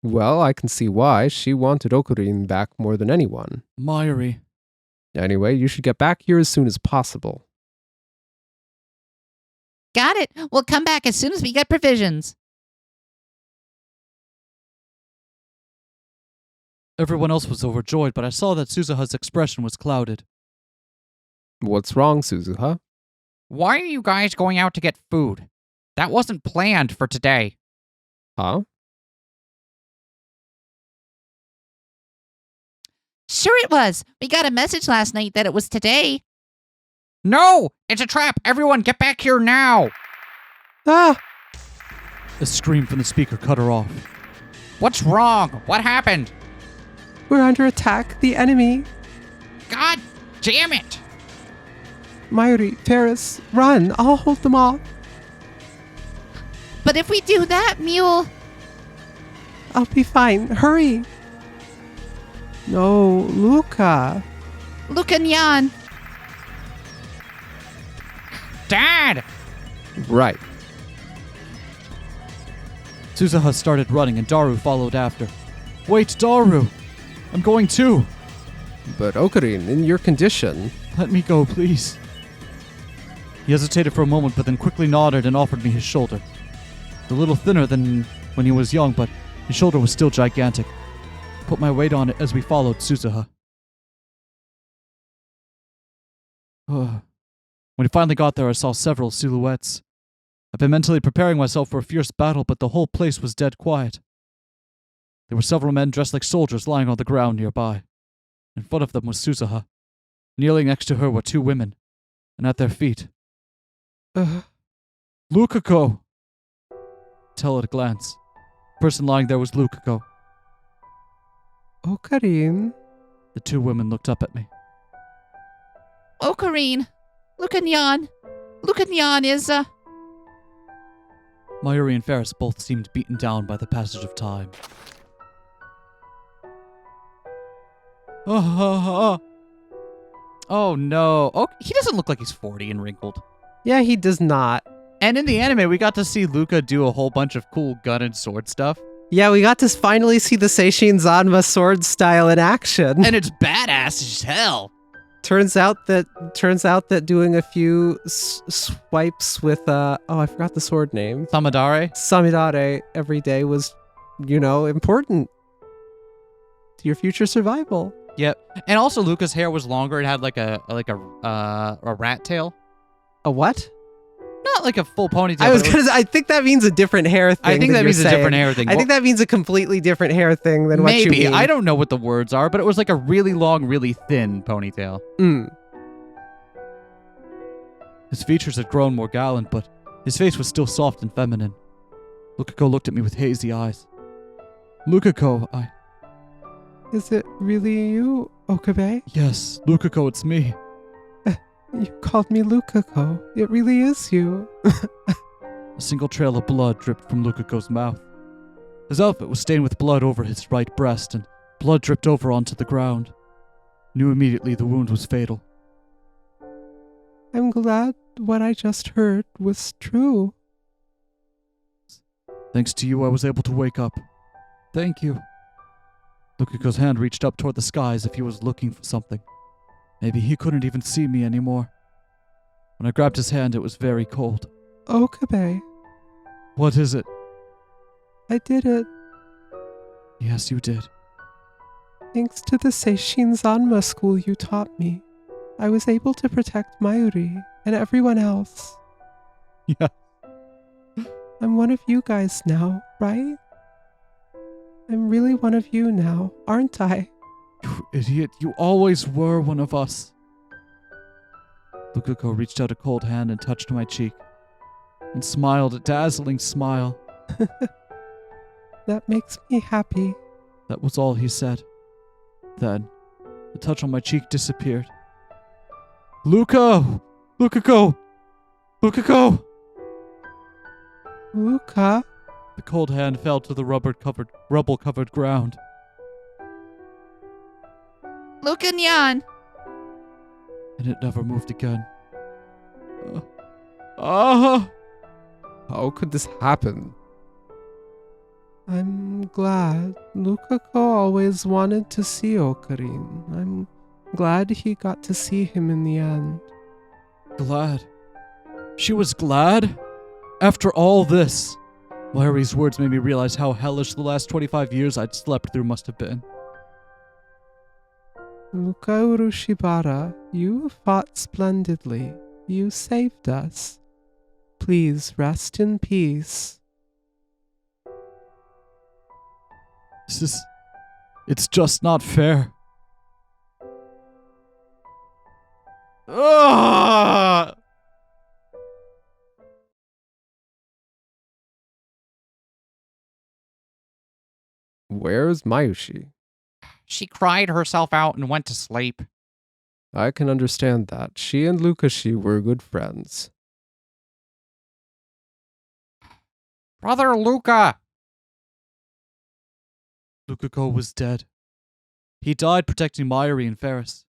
Well, I can see why. She wanted Okarin back more than anyone. Mayuri. Anyway, you should get back here as soon as possible. Got it. We'll come back as soon as we get provisions. Everyone else was overjoyed, but I saw that Suzuha's expression was clouded. What's wrong, Suzuha? Why are you guys going out to get food? That wasn't planned for today. Huh? Sure it was. We got a message last night that it was today. No! It's a trap! Everyone get back here now! Ah! A scream from the speaker cut her off. What's wrong? What happened? We're under attack. The enemy. God damn it! Mayuri, Ferris, run. I'll hold them off. But if we do that, Mule... I'll be fine. Hurry. No, Luca. Luca Nyan. Dad! Right. Suzuha started running and Daru followed after. Wait, Daru! I'm going too! But Okarin, in your condition... Let me go, please. He hesitated for a moment, but then quickly nodded and offered me his shoulder. A little thinner than when he was young, but his shoulder was still gigantic. I put my weight on it as we followed Suzuha. When we finally got there, I saw several silhouettes. I've been mentally preparing myself for a fierce battle, but the whole place was dead quiet. There were several men dressed like soldiers lying on the ground nearby. In front of them was Suzuha. Kneeling next to her were two women, and at their feet... Lukako! Tell at a glance. The person lying there was Lukako. Okarin. The two women looked up at me. Ocarine, Lucanyan is, Mayuri and Ferris both seemed beaten down by the passage of time. Oh no. Oh, he doesn't look like he's 40 and wrinkled. Yeah, he does not. And in the anime, we got to see Luca do a whole bunch of cool gun and sword stuff. Yeah, we got to finally see the Seishin Zanma sword style in action. And it's badass as hell. Turns out that doing a few swipes with I forgot the sword name. Samidare every day was, important to your future survival. Yep. And also Luca's hair was longer. It had like a rat tail. A what? Not like a full ponytail. I think that means a different hair thing. I think that means a different hair thing. I think that means a completely different hair thing than what you mean. Maybe. I don't know what the words are, but it was like a really long, really thin ponytail. His features had grown more gallant, but his face was still soft and feminine. Lukako looked at me with hazy eyes. Lukako, Is it really you, Okabe? Yes, Lukako, it's me. You called me Lukako. It really is you. A single trail of blood dripped from Lukako's mouth. His outfit was stained with blood over his right breast, and blood dripped over onto the ground. Knew immediately the wound was fatal. I'm glad what I just heard was true. Thanks to you, I was able to wake up. Thank you. Lukako's hand reached up toward the sky as if he was looking for something. Maybe he couldn't even see me anymore. When I grabbed his hand, it was very cold. Okabe. What is it? I did it. Yes, you did. Thanks to the Seishin Zanma school you taught me, I was able to protect Mayuri and everyone else. Yeah. I'm one of you guys now, right? I'm really one of you now, aren't I? You idiot, you always were one of us. Lukako reached out a cold hand and touched my cheek, and smiled a dazzling smile. That makes me happy. That was all he said. Then, the touch on my cheek disappeared. Lukako! Lukako! Luka? The cold hand fell to the rubble-covered ground. Lucanyan. And it never moved again. How could this happen? I'm glad. Lukako always wanted to see Okarin. I'm glad he got to see him in the end. Glad? She was glad? After all this? Mayuri's words made me realize how hellish the last 25 years I'd slept through must have been. Luka Urushibara, you fought splendidly. You saved us. Please rest in peace. It's just not fair. Ugh! Where's Mayushi? She cried herself out and went to sleep. I can understand that. She and Lukashi were good friends. Brother Luca! Lukako was dead. He died protecting Mayuri and Ferris.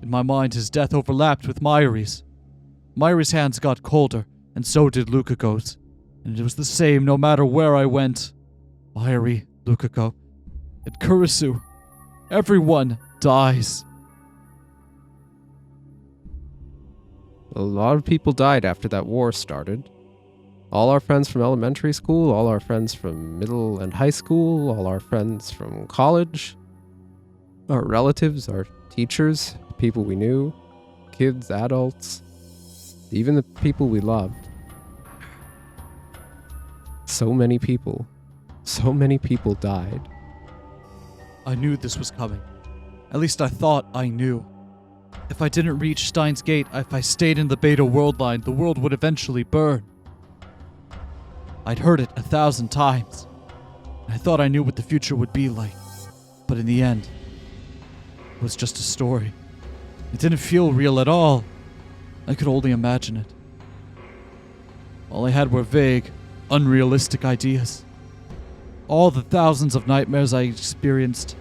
In my mind, his death overlapped with Mayuri's. Mayuri's hands got colder, and so did Lukako's. And it was the same no matter where I went. Mayuri, Lukako, and Kurisu. Everyone dies. A lot of people died after that war started. All our friends from elementary school, all our friends from middle and high school, all our friends from college, our relatives, our teachers, people we knew, kids, adults, even the people we loved. So many people died. I knew this was coming. At least I thought I knew. If I didn't reach Steins Gate, if I stayed in the Beta worldline, the world would eventually burn. I'd heard it 1,000 times. I thought I knew what the future would be like. But in the end, it was just a story. It didn't feel real at all. I could only imagine it. All I had were vague, unrealistic ideas. All the thousands of nightmares I experienced,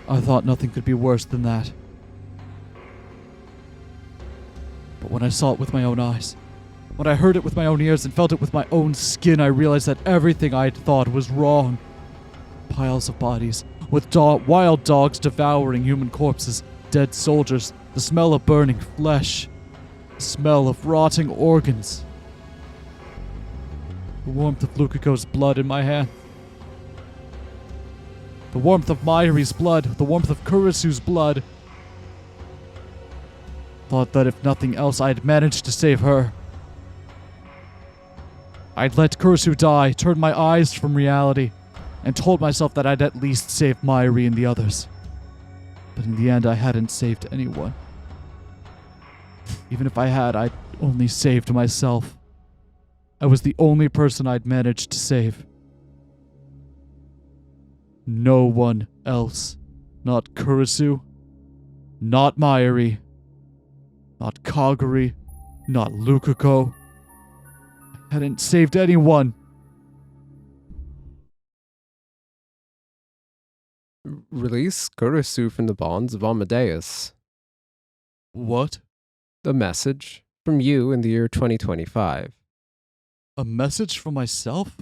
I thought nothing could be worse than that. But when I saw it with my own eyes, when I heard it with my own ears and felt it with my own skin, I realized that everything I'd thought was wrong. Piles of bodies, with wild dogs devouring human corpses, dead soldiers, the smell of burning flesh, the smell of rotting organs. The warmth of Lukako's blood in my hand. The warmth of Mayuri's blood, the warmth of Kurisu's blood. Thought that if nothing else, I'd managed to save her. I'd let Kurisu die, turned my eyes from reality, and told myself that I'd at least save Mayuri and the others. But in the end, I hadn't saved anyone. Even if I had, I'd only saved myself. I was the only person I'd managed to save. No one else. Not Kurisu. Not Mayuri. Not Kaguri. Not Lukako. I hadn't saved anyone. Release Kurisu from the bonds of Amadeus. What? A message from you in the year 2025. A message from myself?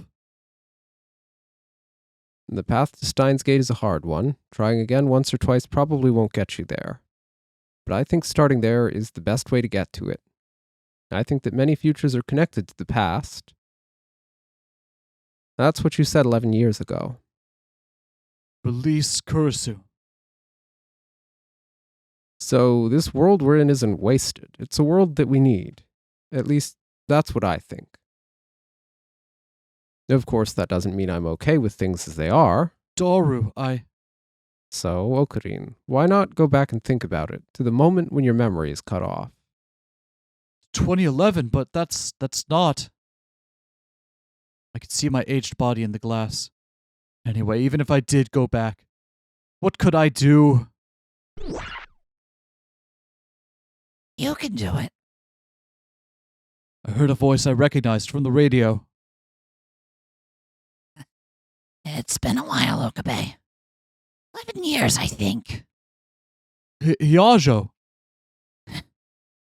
The path to Steins Gate is a hard one. Trying again once or twice probably won't get you there. But I think starting there is the best way to get to it. I think that many futures are connected to the past. That's what you said 11 years ago. Release Kurisu. So this world we're in isn't wasted. It's a world that we need. At least, that's what I think. Of course, that doesn't mean I'm okay with things as they are. Daru, So, Okarin, why not go back and think about it, to the moment when your memory is cut off? 2011, but that's not... I could see my aged body in the glass. Anyway, even if I did go back, what could I do? You can do it. I heard a voice I recognized from the radio. It's been a while, Okabe. 11 years, I think. Hyajo.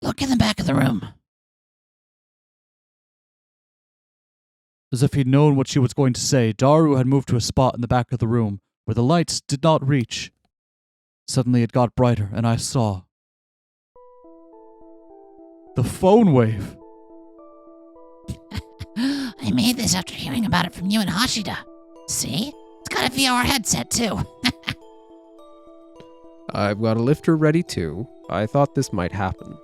Look in the back of the room. As if he'd known what she was going to say, Daru had moved to a spot in the back of the room where the lights did not reach. Suddenly it got brighter, and I saw... the phone wave. I made this after hearing about it from you and Hashida. See? It's got a VR headset, too. I've got a lifter ready too. I thought this might happen.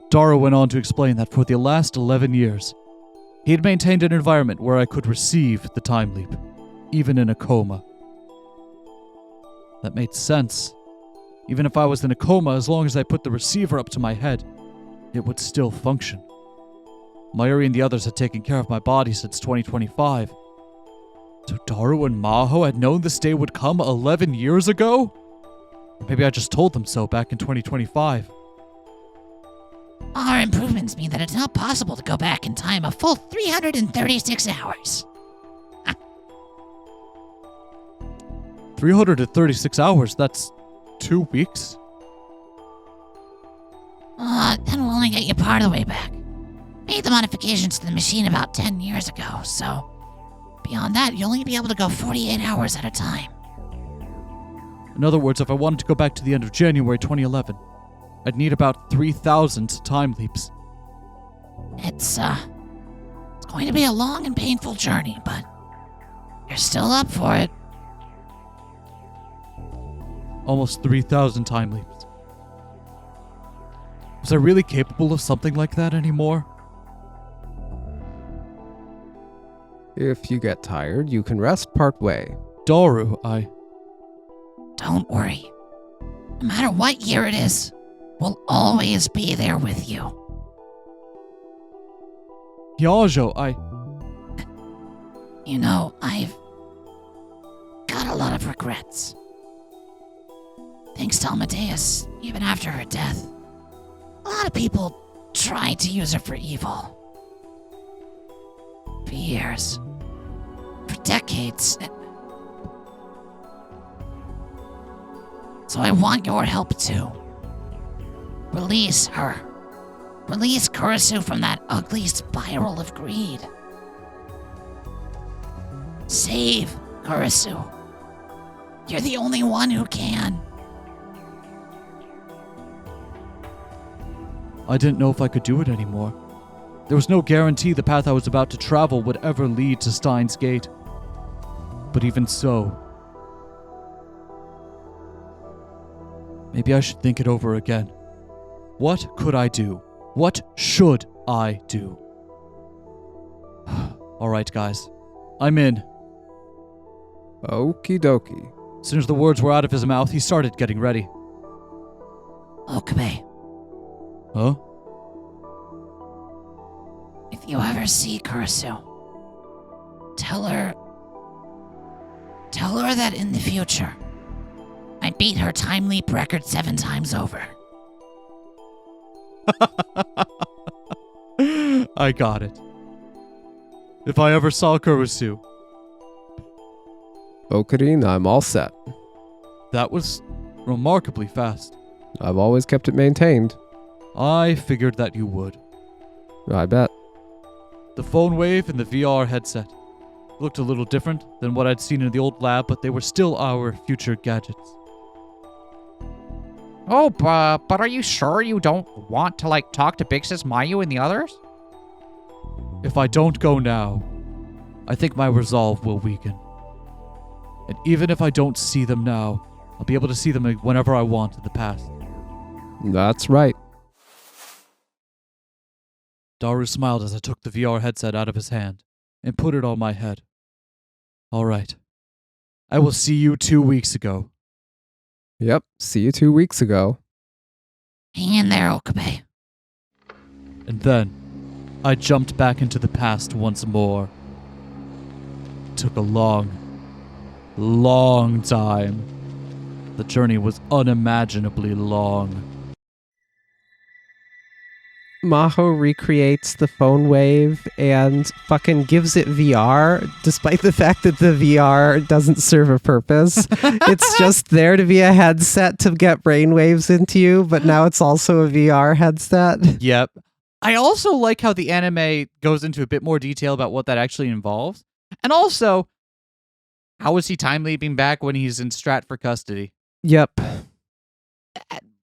Daru went on to explain that for the last 11 years, he had maintained an environment where I could receive the time leap, even in a coma. That made sense. Even if I was in a coma, as long as I put the receiver up to my head, it would still function. Mayuri and the others had taken care of my body since 2025. So Daru and Maho had known this day would come 11 years ago? Or maybe I just told them so back in 2025. Our improvements mean that it's now possible to go back in time a full 336 hours. 336 hours? That's 2 weeks? Then we'll only get you part of the way back. Made the modifications to the machine about 10 years ago, so beyond that, you'll only be able to go 48 hours at a time. In other words, if I wanted to go back to the end of January 2011, I'd need about 3,000 time leaps. It's going to be a long and painful journey, but you're still up for it. Almost 3,000 time leaps. Was I really capable of something like that anymore? If you get tired, you can rest part way. Daru, Don't worry. No matter what year it is, we'll always be there with you. Yajo, You know, I've got a lot of regrets. Thanks to Amadeus, even after her death, a lot of people tried to use her for evil. For years. For decades. So I want your help too. Release her. Release Kurisu from that ugly spiral of greed. Save Kurisu. You're the only one who can. I didn't know if I could do it anymore. There was no guarantee the path I was about to travel would ever lead to Steins Gate. But even so, maybe I should think it over again. What could I do? What should I do? Alright, guys. I'm in. Okie dokie. As soon as the words were out of his mouth, he started getting ready. Okabe, Huh? if you ever see Kurisu, tell her that in the future, I beat her time leap record 7 times over. I got it. If I ever saw Kurisu, Okarine, I'm all set. that was remarkably fast. I've always kept it maintained. I figured that you would. I bet. The phone wave and the VR headset looked a little different than what I'd seen in the old lab, but they were still our future gadgets. Oh, but are you sure you don't want to, talk to Big Sis Mayu and the others? If I don't go now, I think my resolve will weaken. And even if I don't see them now, I'll be able to see them whenever I want in the past. That's right. Daru smiled as I took the VR headset out of his hand and put it on my head. All right. I will see you 2 weeks ago. Yep, see you 2 weeks ago. Hang in there, Okabe. And then I jumped back into the past once more. It took a long time. The journey was unimaginably long. Maho recreates the phone wave and fucking gives it VR, despite the fact that the VR doesn't serve a purpose. It's just there to be a headset to get brainwaves into you, but now it's also a VR headset. Yep. I also like how the anime goes into a bit more detail about what that actually involves. And also, how is he time leaping back when he's in Stratford custody? Yep.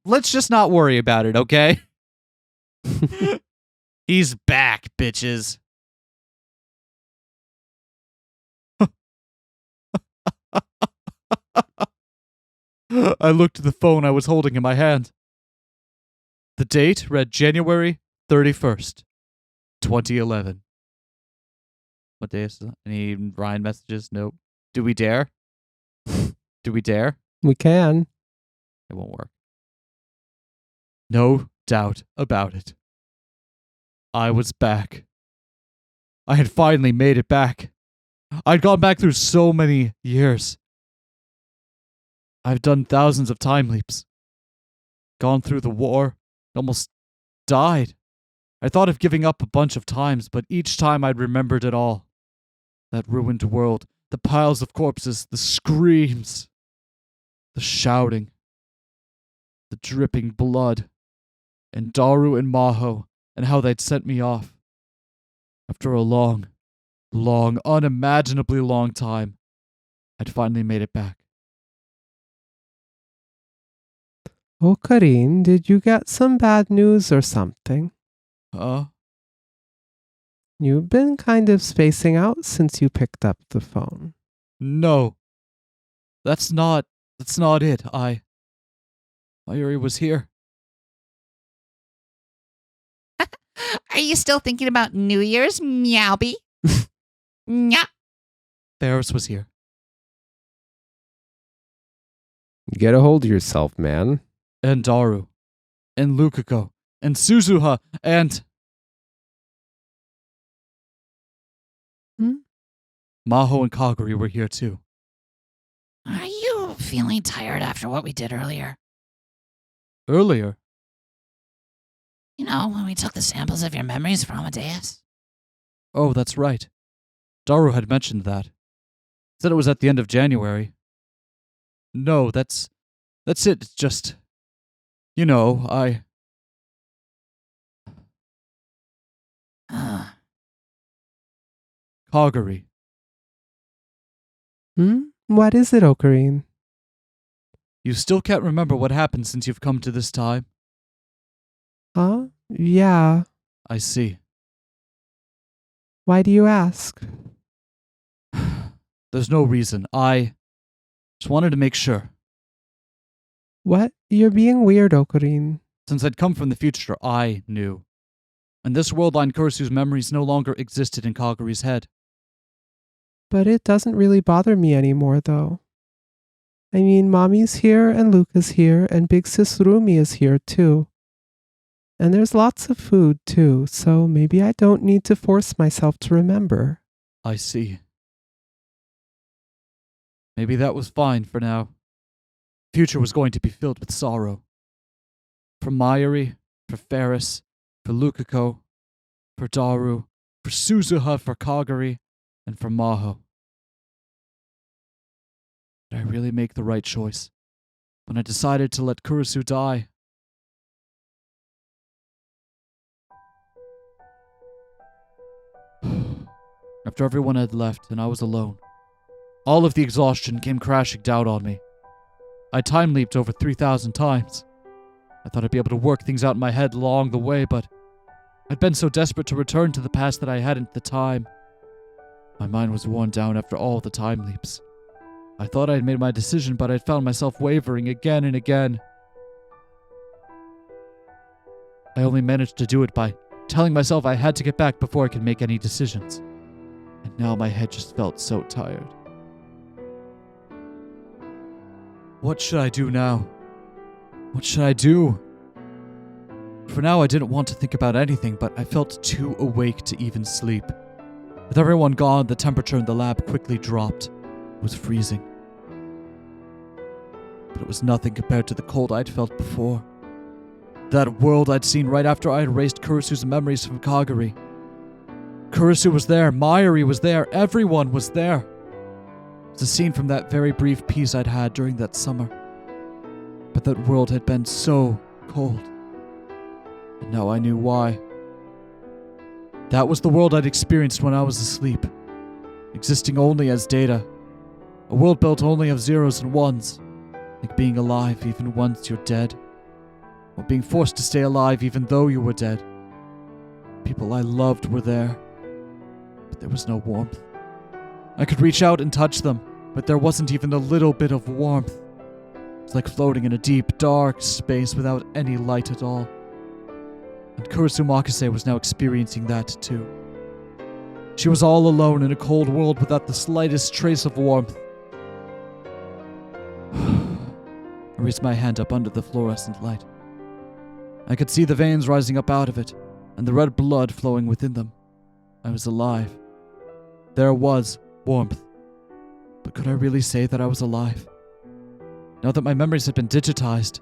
Let's just not worry about it, okay? He's back, bitches. I looked at the phone I was holding in my hand. The date read January 31st, 2011. What day is that? Any Ryan messages? Nope. Do we dare? Do we dare? We can. It won't work. No doubt about it. I was back. I had finally made it back. I'd gone back through so many years. I've done thousands of time leaps. Gone through the war. Almost died. I thought of giving up a bunch of times, but each time I'd remembered it all. That ruined world. The piles of corpses. The screams. The shouting. The dripping blood. And Daru and Maho, and how they'd sent me off. After a long, unimaginably long time, I'd finally made it back. Oh, Karin, did you get some bad news or something? Huh? You've been kind of spacing out since you picked up the phone. No. That's not it. Mayuri was here. Are you still thinking about New Year's, Meowby? Nya. Ferris was here. Get a hold of yourself, man. And Daru. And Lukako. And Suzuha. And... Maho and Kaguri were here too. Are you feeling tired after what we did earlier? Earlier? You know, when we took the samples of your memories for Amadeus? Oh, that's right. Daru had mentioned that. Said it was at the end of January. No, that's it. It's just... You know, Kaguri. What is it, Okarin? You still can't remember what happened since you've come to this time? Huh? Yeah. I see. Why do you ask? There's no reason. I just wanted to make sure. What? You're being weird, Okarin. Since I'd come from the future, I knew. And this worldline Kurisu's memories no longer existed in Kaguri's head. But it doesn't really bother me anymore, though. I mean, Mommy's here, and Luca's here, and Big Sis Rumi is here, too. And there's lots of food, too, so maybe I don't need to force myself to remember. I see. Maybe that was fine for now. The future was going to be filled with sorrow. For Mayuri, for Ferris, for Lukako, for Daru, for Suzuha, for Kaguri, and for Maho. Did I really make the right choice when I decided to let Kurisu die? After everyone had left and I was alone, all of the exhaustion came crashing down on me. I time leaped over 3,000 times. I thought I'd be able to work things out in my head along the way, but I'd been so desperate to return to the past that I hadn't the time. My mind was worn down after all the time leaps. I thought I had made my decision, but I'd found myself wavering again and again. I only managed to do it by telling myself I had to get back before I could make any decisions. And now my head just felt so tired. What should I do now? What should I do? For now, I didn't want to think about anything, but I felt too awake to even sleep. With everyone gone, the temperature in the lab quickly dropped. It was freezing. But it was nothing compared to the cold I'd felt before. That world I'd seen right after I had erased Kurisu's memories from Kaguri. Kurisu was there, Mayuri was there, everyone was there. It was a scene from that very brief peace I'd had during that summer. But that world had been so cold. And now I knew why. That was the world I'd experienced when I was asleep, existing only as data. A world built only of zeros and ones, like being alive even once you're dead, or being forced to stay alive even though you were dead. People I loved were there, but there was no warmth. I could reach out and touch them, but there wasn't even a little bit of warmth. It's like floating in a deep, dark space without any light at all. And Kurisu Makise was now experiencing that too. She was all alone in a cold world without the slightest trace of warmth. I raised my hand up under the fluorescent light. I could see the veins rising up out of it, and the red blood flowing within them. I was alive. There was warmth. But could I really say that I was alive? Now that my memories had been digitized,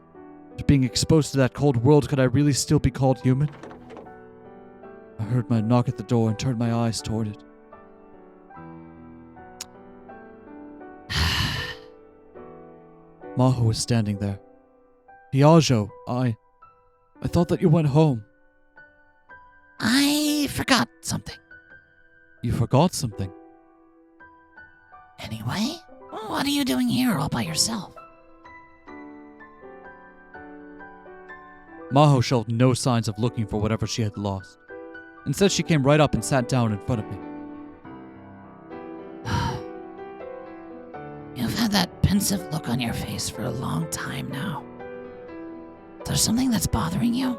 after being exposed to that cold world, could I really still be called human? I heard my knock at the door and turned my eyes toward it. Maho was standing there. Hiajo, I thought that you went home. I forgot something. You forgot something. Anyway, what are you doing here all by yourself? Maho showed no signs of looking for whatever she had lost. Instead, she came right up and sat down in front of me. You've had that pensive look on your face for a long time now. Is there something that's bothering you?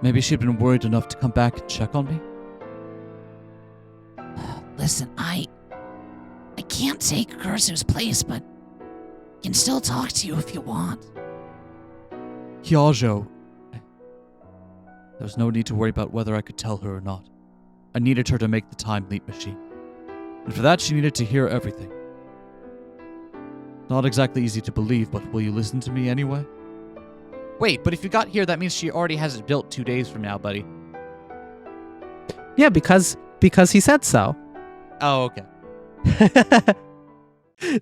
Maybe she'd been worried enough to come back and check on me? Listen, I can't take Kurisu's place, but I can still talk to you if you want. Hyajo. There was no need to worry about whether I could tell her or not. I needed her to make the time leap machine. And for that, she needed to hear everything. Not exactly easy to believe, but will you listen to me anyway? Wait, but if you got here, that means she already has it built 2 days from now, buddy. Yeah, because he said so. Oh, okay.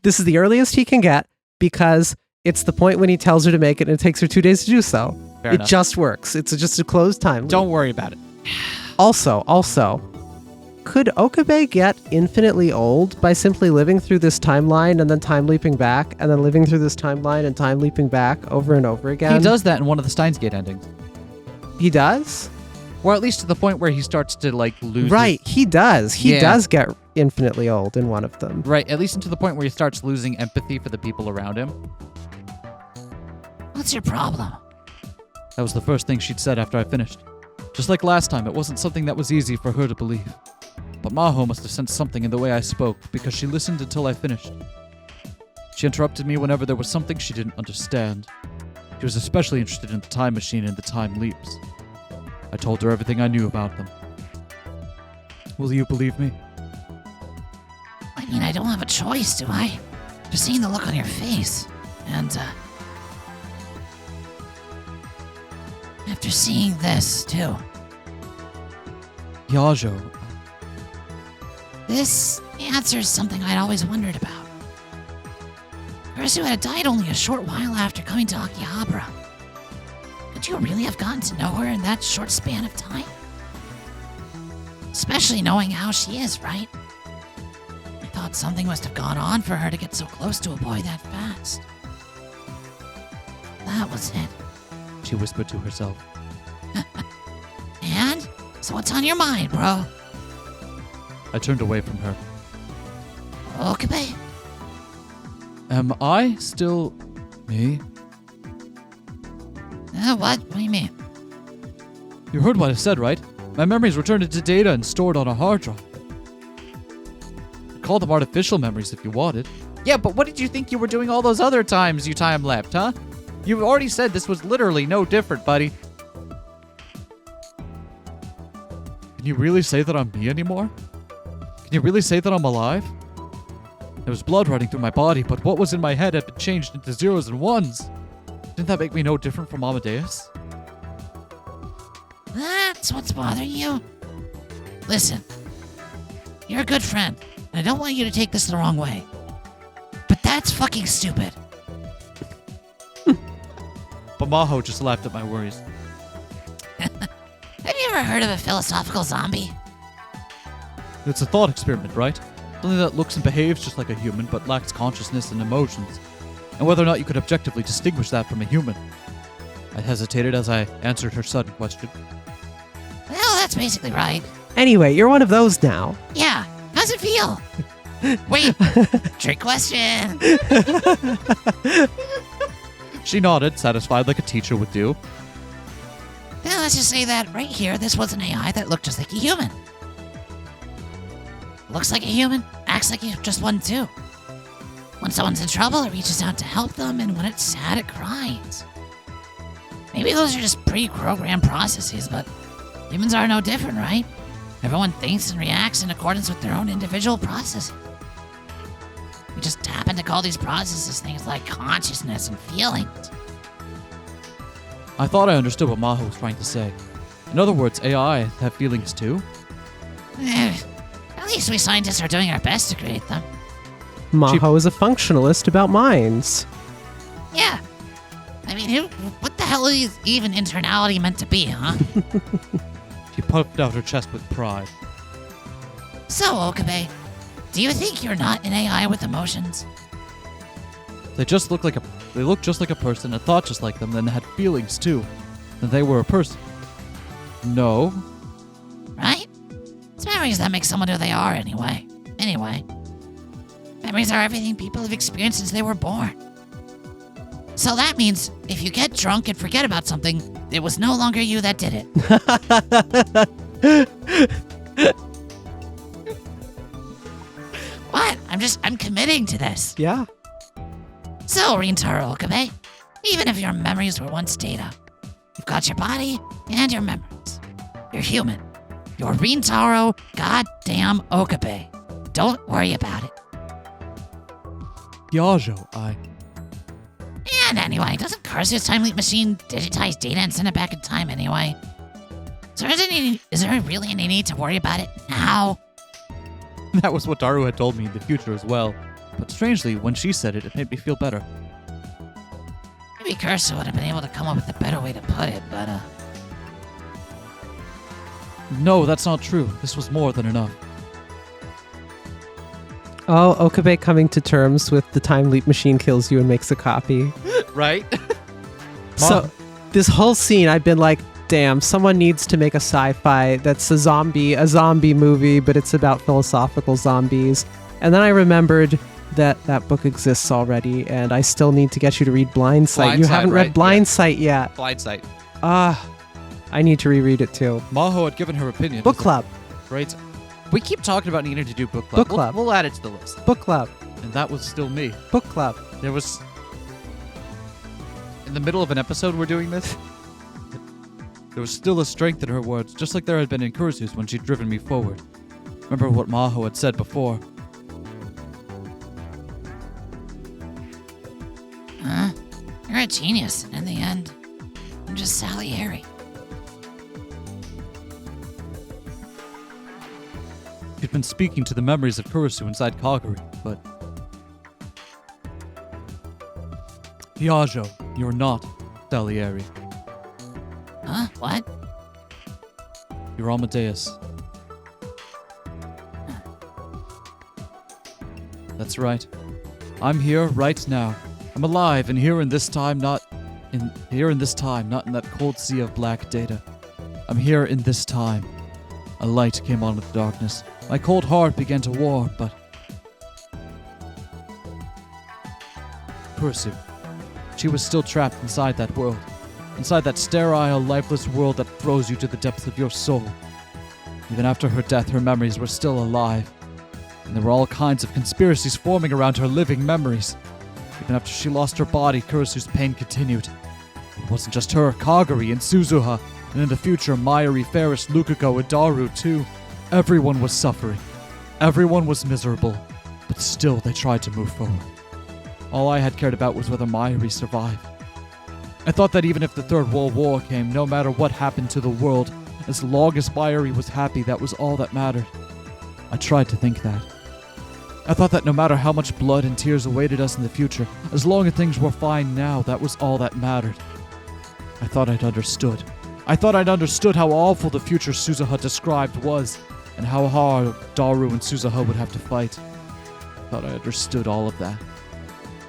This is the earliest he can get because it's the point when he tells her to make it and it takes her 2 days to do so. Fair it enough. just works. It's just a closed time. Don't worry about it. Also, could Okabe get infinitely old by simply living through this timeline and then time leaping back and then living through this timeline and time leaping back over and over again? He does that in one of the Steins Gate endings. He does? Or at least to the point where he starts to, lose Right, he does. He Yeah. does get infinitely old in one of them. Right, at least to the point where he starts losing empathy for the people around him. What's your problem? That was the first thing she'd said after I finished. Just like last time, it wasn't something that was easy for her to believe. But Maho must have sensed something in the way I spoke, because she listened until I finished. She interrupted me whenever there was something she didn't understand. She was especially interested in the time machine and the time leaps. I told her everything I knew about them. Will you believe me? I mean, I don't have a choice, do I? Just seeing the look on your face. And, after seeing this, too. Hyajo. This answers something I'd always wondered about. Kurisu had died only a short while after coming to Akihabara. Could you really have gotten to know her in that short span of time? Especially knowing how she is, right? I thought something must have gone on for her to get so close to a boy that fast. That was it. She whispered to herself. And? So what's on your mind, bro? I turned away from her. Okabe? Am I still me? What? What do you mean? You heard what I said, right? My memories were turned into data and stored on a hard drive. Call them artificial memories if you wanted. Yeah, but what did you think you were doing all those other times you time-leapt, huh? You've already said this was literally no different, buddy. Can you really say that I'm me anymore? Can you really say that I'm alive? There was blood running through my body, but what was in my head had been changed into zeros and ones. Didn't that make me no different from Amadeus? That's what's bothering you? Listen, you're a good friend, and I don't want you to take this the wrong way. But that's fucking stupid. But Maho just laughed at my worries. Have you ever heard of a philosophical zombie? It's a thought experiment, right? Something that looks and behaves just like a human, but lacks consciousness and emotions. And whether or not you could objectively distinguish that from a human. I hesitated as I answered her sudden question. Well, that's basically right. Anyway, you're one of those now. Yeah, how's it feel? Wait, trick question. She nodded, satisfied like a teacher would do. Then let's just say that right here, this was an AI that looked just like a human. Looks like a human, acts like just one too. When someone's in trouble, it reaches out to help them, and when it's sad, it cries. Maybe those are just pre-programmed processes, but humans are no different, right? Everyone thinks and reacts in accordance with their own individual processes. We just happen to call these processes things like consciousness and feelings. I thought I understood what Maho was trying to say. In other words, AI have feelings too? At least we scientists are doing our best to create them. Maho is a functionalist about minds. Yeah. I mean, what the hell is even internality meant to be, huh? She puffed out her chest with pride. So, Okabe, do you think you're not an AI with emotions? They looked just like a person and thought just like them, then had feelings too. Then they were a person. No. Right? It's memories that make someone who they are anyway. Memories are everything people have experienced since they were born. So that means if you get drunk and forget about something, it was no longer you that did it. What? I'm committing to this. Yeah. So, Rintaro Okabe, even if your memories were once data, you've got your body and your memories. You're human. You're Rintaro goddamn Okabe. Don't worry about it. Yajo, And anyway, doesn't Kurisu's time leap machine digitize data and send it back in time anyway? So is there really any need to worry about it now? That was what Daru had told me in the future as well. But strangely, when she said it, it made me feel better. Maybe Kurisu would have been able to come up with a better way to put it, but No, that's not true. This was more than enough. Oh, Okabe coming to terms with the time leap machine kills you and makes a copy. Right? So, this whole scene, I've been like, damn, someone needs to make a sci-fi that's a zombie movie, but it's about philosophical zombies. And then I remembered that book exists already, and I still need to get you to read Blindsight. You haven't read Blindsight yet. Blindsight. I need to reread it too. Maho had given her opinion. Book club. Right. We keep talking about needing to do book club. Book club. We'll add it to the list. Book club. And that was still me. Book club. There was... In the middle of an episode we're doing this, there was still a strength in her words, just like there had been in Kurisu's when she'd driven me forward. Remember what Maho had said before. Huh? You're a genius, and in the end, I'm just Salieri. She'd been speaking to the memories of Kurisu inside Kagari, but... Yajo, you're not Salieri. Huh? What? You're Amadeus. That's right. I'm here right now. I'm alive and here in this time, not in that cold sea of black data. I'm here in this time. A light came on with the darkness. My cold heart began to warm, but... Kurisu. She was still trapped inside that world. Inside that sterile, lifeless world that froze you to the depths of your soul. Even after her death, her memories were still alive. And there were all kinds of conspiracies forming around her living memories. Even after she lost her body, Kurisu's pain continued. It wasn't just her, Kagari and Suzuha, and in the future, Mayuri, Ferris, Lukago, and Daru too. Everyone was suffering. Everyone was miserable. But still, they tried to move forward. All I had cared about was whether Mayuri survived. I thought that even if the Third World War came, no matter what happened to the world, as long as Mayuri was happy, that was all that mattered. I tried to think that. I thought that no matter how much blood and tears awaited us in the future, as long as things were fine now, that was all that mattered. I thought I'd understood. I thought I'd understood how awful the future Suzuha described was, and how hard Daru and Suzuha would have to fight. I thought I understood all of that.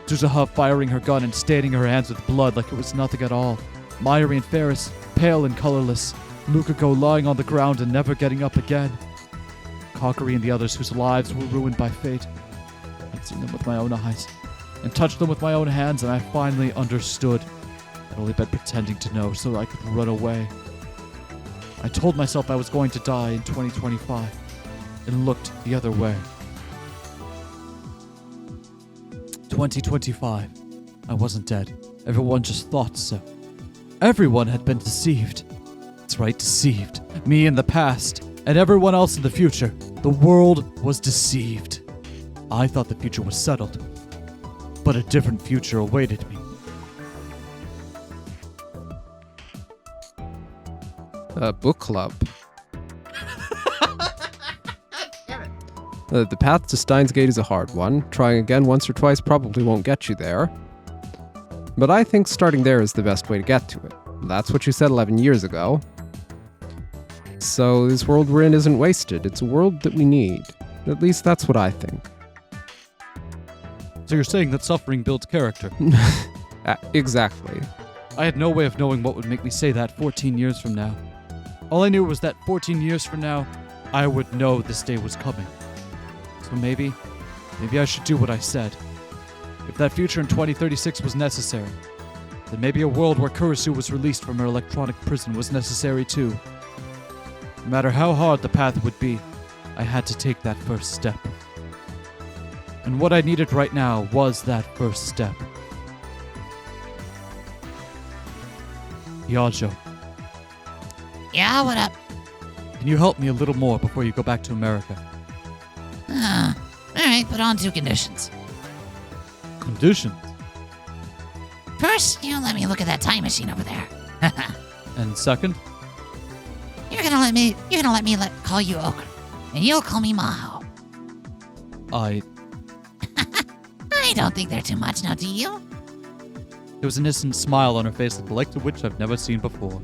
Suzuha firing her gun and staining her hands with blood like it was nothing at all. Mayuri and Ferris, pale and colorless. Lukago lying on the ground and never getting up again. Kagari and the others whose lives were ruined by fate. I'd seen them with my own eyes, and touched them with my own hands, and I finally understood. I'd only been pretending to know so I could run away. I told myself I was going to die in 2025, and looked the other way. 2025. I wasn't dead. Everyone just thought so. Everyone had been deceived. That's right, deceived. Me in the past, and everyone else in the future. The world was deceived. I thought the future was settled, but a different future awaited me. Book club. The path to Steins Gate is a hard one. Trying again once or twice probably won't get you there. But I think starting there is the best way to get to it. That's what you said 11 years ago. So this world we're in isn't wasted. It's a world that we need. At least that's what I think. So you're saying that suffering builds character? Exactly. I had no way of knowing what would make me say that 14 years from now. All I knew was that 14 years from now, I would know this day was coming. So maybe I should do what I said. If that future in 2036 was necessary, then maybe a world where Kurisu was released from her electronic prison was necessary too. No matter how hard the path would be, I had to take that first step. And what I needed right now was that first step. Yajo, Yeah, what up? can you help me a little more before you go back to America? Alright, but on two conditions. Conditions? First, you let me look at that time machine over there. And second? You're gonna let me call you Okra, and you'll call me Maho. I don't think they're too much now, do you? There was an innocent smile on her face, the like of which I've never seen before.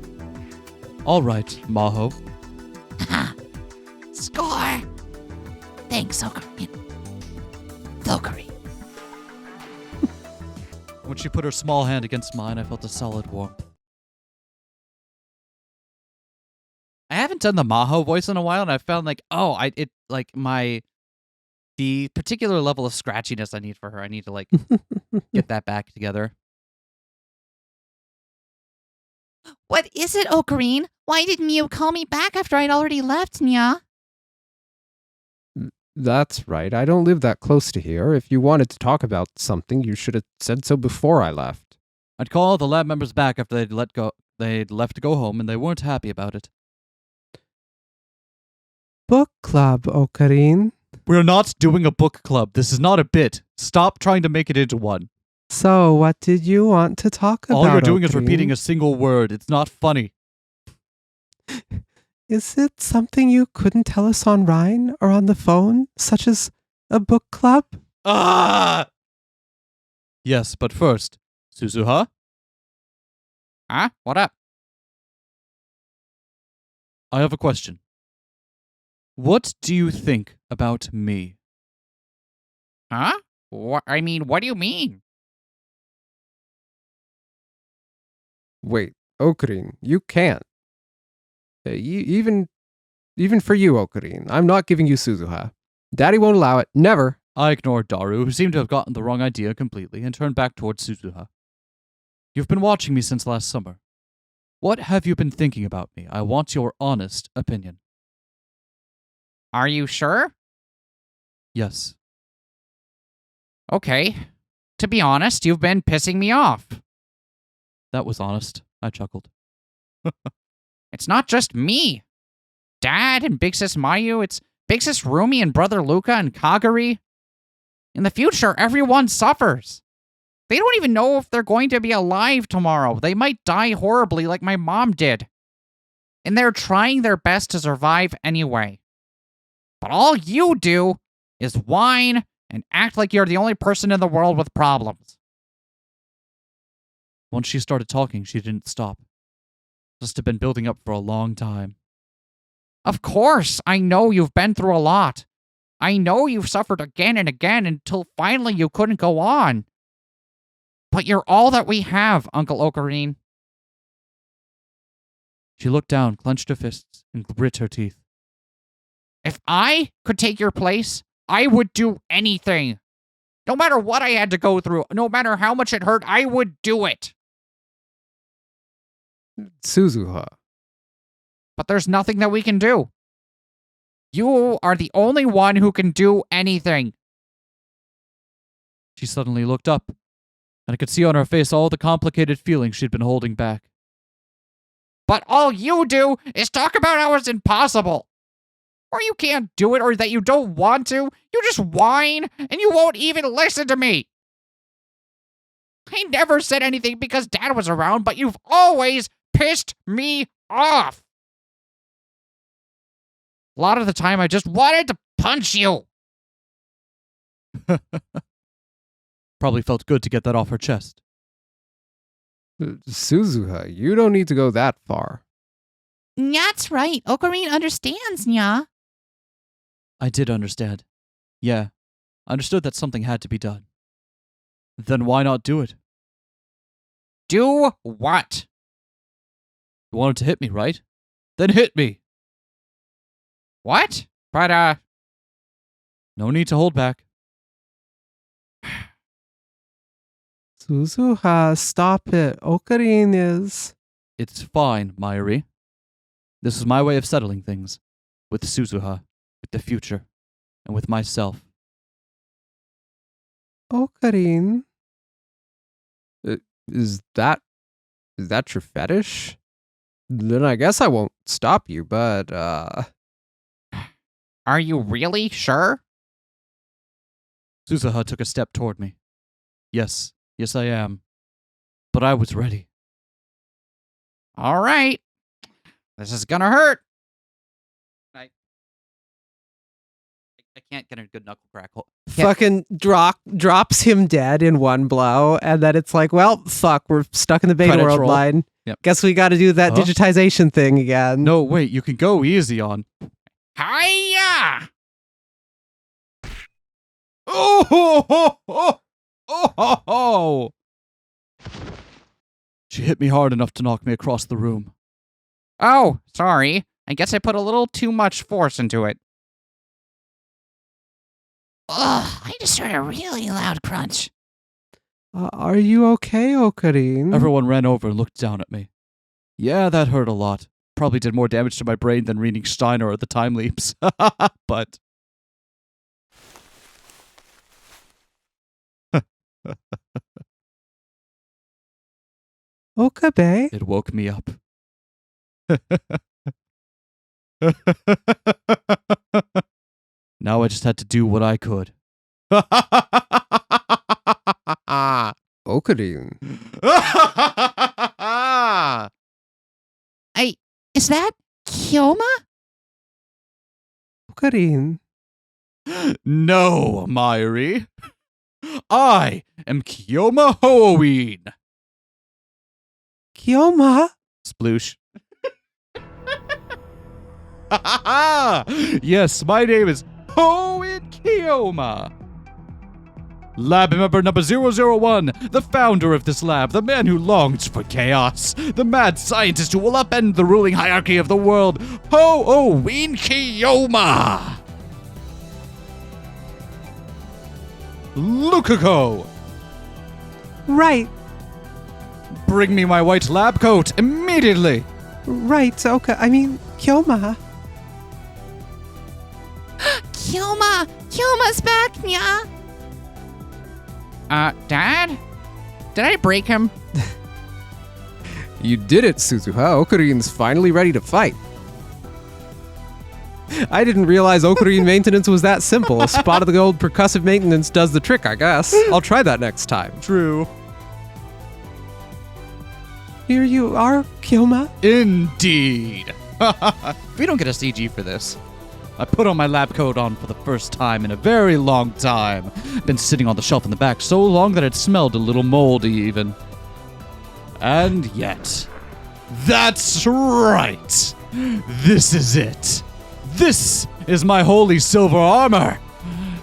All right, Maho. Score! Thanks, Okra. Thokari. When she put her small hand against mine, I felt a solid warmth. I haven't done the Maho voice in a while, and I found the particular level of scratchiness I need for her. I need to get that back together. What is it, Okarine? Why didn't you call me back after I'd already left, Nya? That's right. I don't live that close to here. If you wanted to talk about something, you should have said so before I left. I'd call all the lab members back after they'd left to go home, and they weren't happy about it. Book club, Okarine. We're not doing a book club. This is not a bit. Stop trying to make it into one. So, what did you want to talk about, All you're doing is Okarine? repeating a single word. It's not funny. Is it something you couldn't tell us on Rhine or on the phone, such as a book club? Ah! Yes, but first, Suzuha? Huh? What up? I have a question. What do you think about me? Huh? What do you mean? Wait, Okarine, you can't. Even for you, Okarine, I'm not giving you Suzuha. Daddy won't allow it. Never. I ignored Daru, who seemed to have gotten the wrong idea completely, and turned back towards Suzuha. You've been watching me since last summer. What have you been thinking about me? I want your honest opinion. Are you sure? Yes. Okay. To be honest, you've been pissing me off. That was honest. I chuckled. It's not just me. Dad and Big Sis Mayu, it's Big Sis Rumi and Brother Luca and Kagari. In the future, everyone suffers. They don't even know if they're going to be alive tomorrow. They might die horribly like my mom did. And they're trying their best to survive anyway. But all you do is whine and act like you're the only person in the world with problems. Once she started talking, she didn't stop. Must have been building up for a long time. Of course, I know you've been through a lot. I know you've suffered again and again until finally you couldn't go on. But you're all that we have, Uncle Okarine. She looked down, clenched her fists, and grit her teeth. If I could take your place, I would do anything. No matter what I had to go through, no matter how much it hurt, I would do it. Suzuha. But there's nothing that we can do. You are the only one who can do anything. She suddenly looked up, and I could see on her face all the complicated feelings she'd been holding back. But all you do is talk about how it's impossible. Or you can't do it, or that you don't want to. You just whine, and you won't even listen to me. I never said anything because Dad was around, but you've always pissed me off. A lot of the time, I just wanted to punch you. Probably felt good to get that off her chest. Suzuha, you don't need to go that far. That's right. Ocarine understands, Nya. I did understand. Yeah, I understood that something had to be done. Then why not do it? Do what? You wanted to hit me, right? Then hit me! What? But, No need to hold back. Suzuha, stop it. Ocarine is... It's fine, Mayuri. This is my way of settling things. With Suzuha, with the future, and with myself. Ocarine? Is that your fetish? Then I guess I won't stop you, but, are you really sure? Suzuha took a step toward me. Yes, I am. But I was ready. All right. This is gonna hurt. I can't get a good knuckle crackle. fucking drops him dead in one blow, and then it's like, well, fuck, we're stuck in the beta Credits world roll. line. Yep. Guess we got to do that Huh? digitization thing again. No, wait, you can go easy on. Hiya! Oh, ho, ho, ho. Oh, ho, ho. She hit me hard enough to knock me across the room. Oh, sorry. I guess I put a little too much force into it. Ugh, I just heard a really loud crunch. Are you okay, Ocarine? Everyone ran over and looked down at me. Yeah, that hurt a lot. Probably did more damage to my brain than reading Steiner or the time leaps. But... Okabe? it woke me up. Now I just had to do what I could. Ocarine. Is that Kyoma? Ocarine. No, Mayuri. I am Kyoma Hoenn. Kyoma? Sploosh. Yes, my name is Hoenn Kyoma. Lab member number 001, the founder of this lab, the man who longs for chaos, the mad scientist who will upend the ruling hierarchy of the world, Hoenn Kyoma. Lukaku, Right. bring me my white lab coat immediately. Right, Kyoma. Kyoma's back, Nya. Dad? Did I break him? You did it, Suzuha. Okarine's finally ready to fight. I didn't realize Ocarine maintenance was that simple. A spot of the gold percussive maintenance does the trick, I guess. I'll try that next time. True. Here you are, Kyoma. Indeed. We don't get a CG for this. I put on my lab coat on for the first time in a very long time. Been sitting on the shelf in the back so long that it smelled a little moldy even. And yet, that's right. This is it. This is my holy silver armor.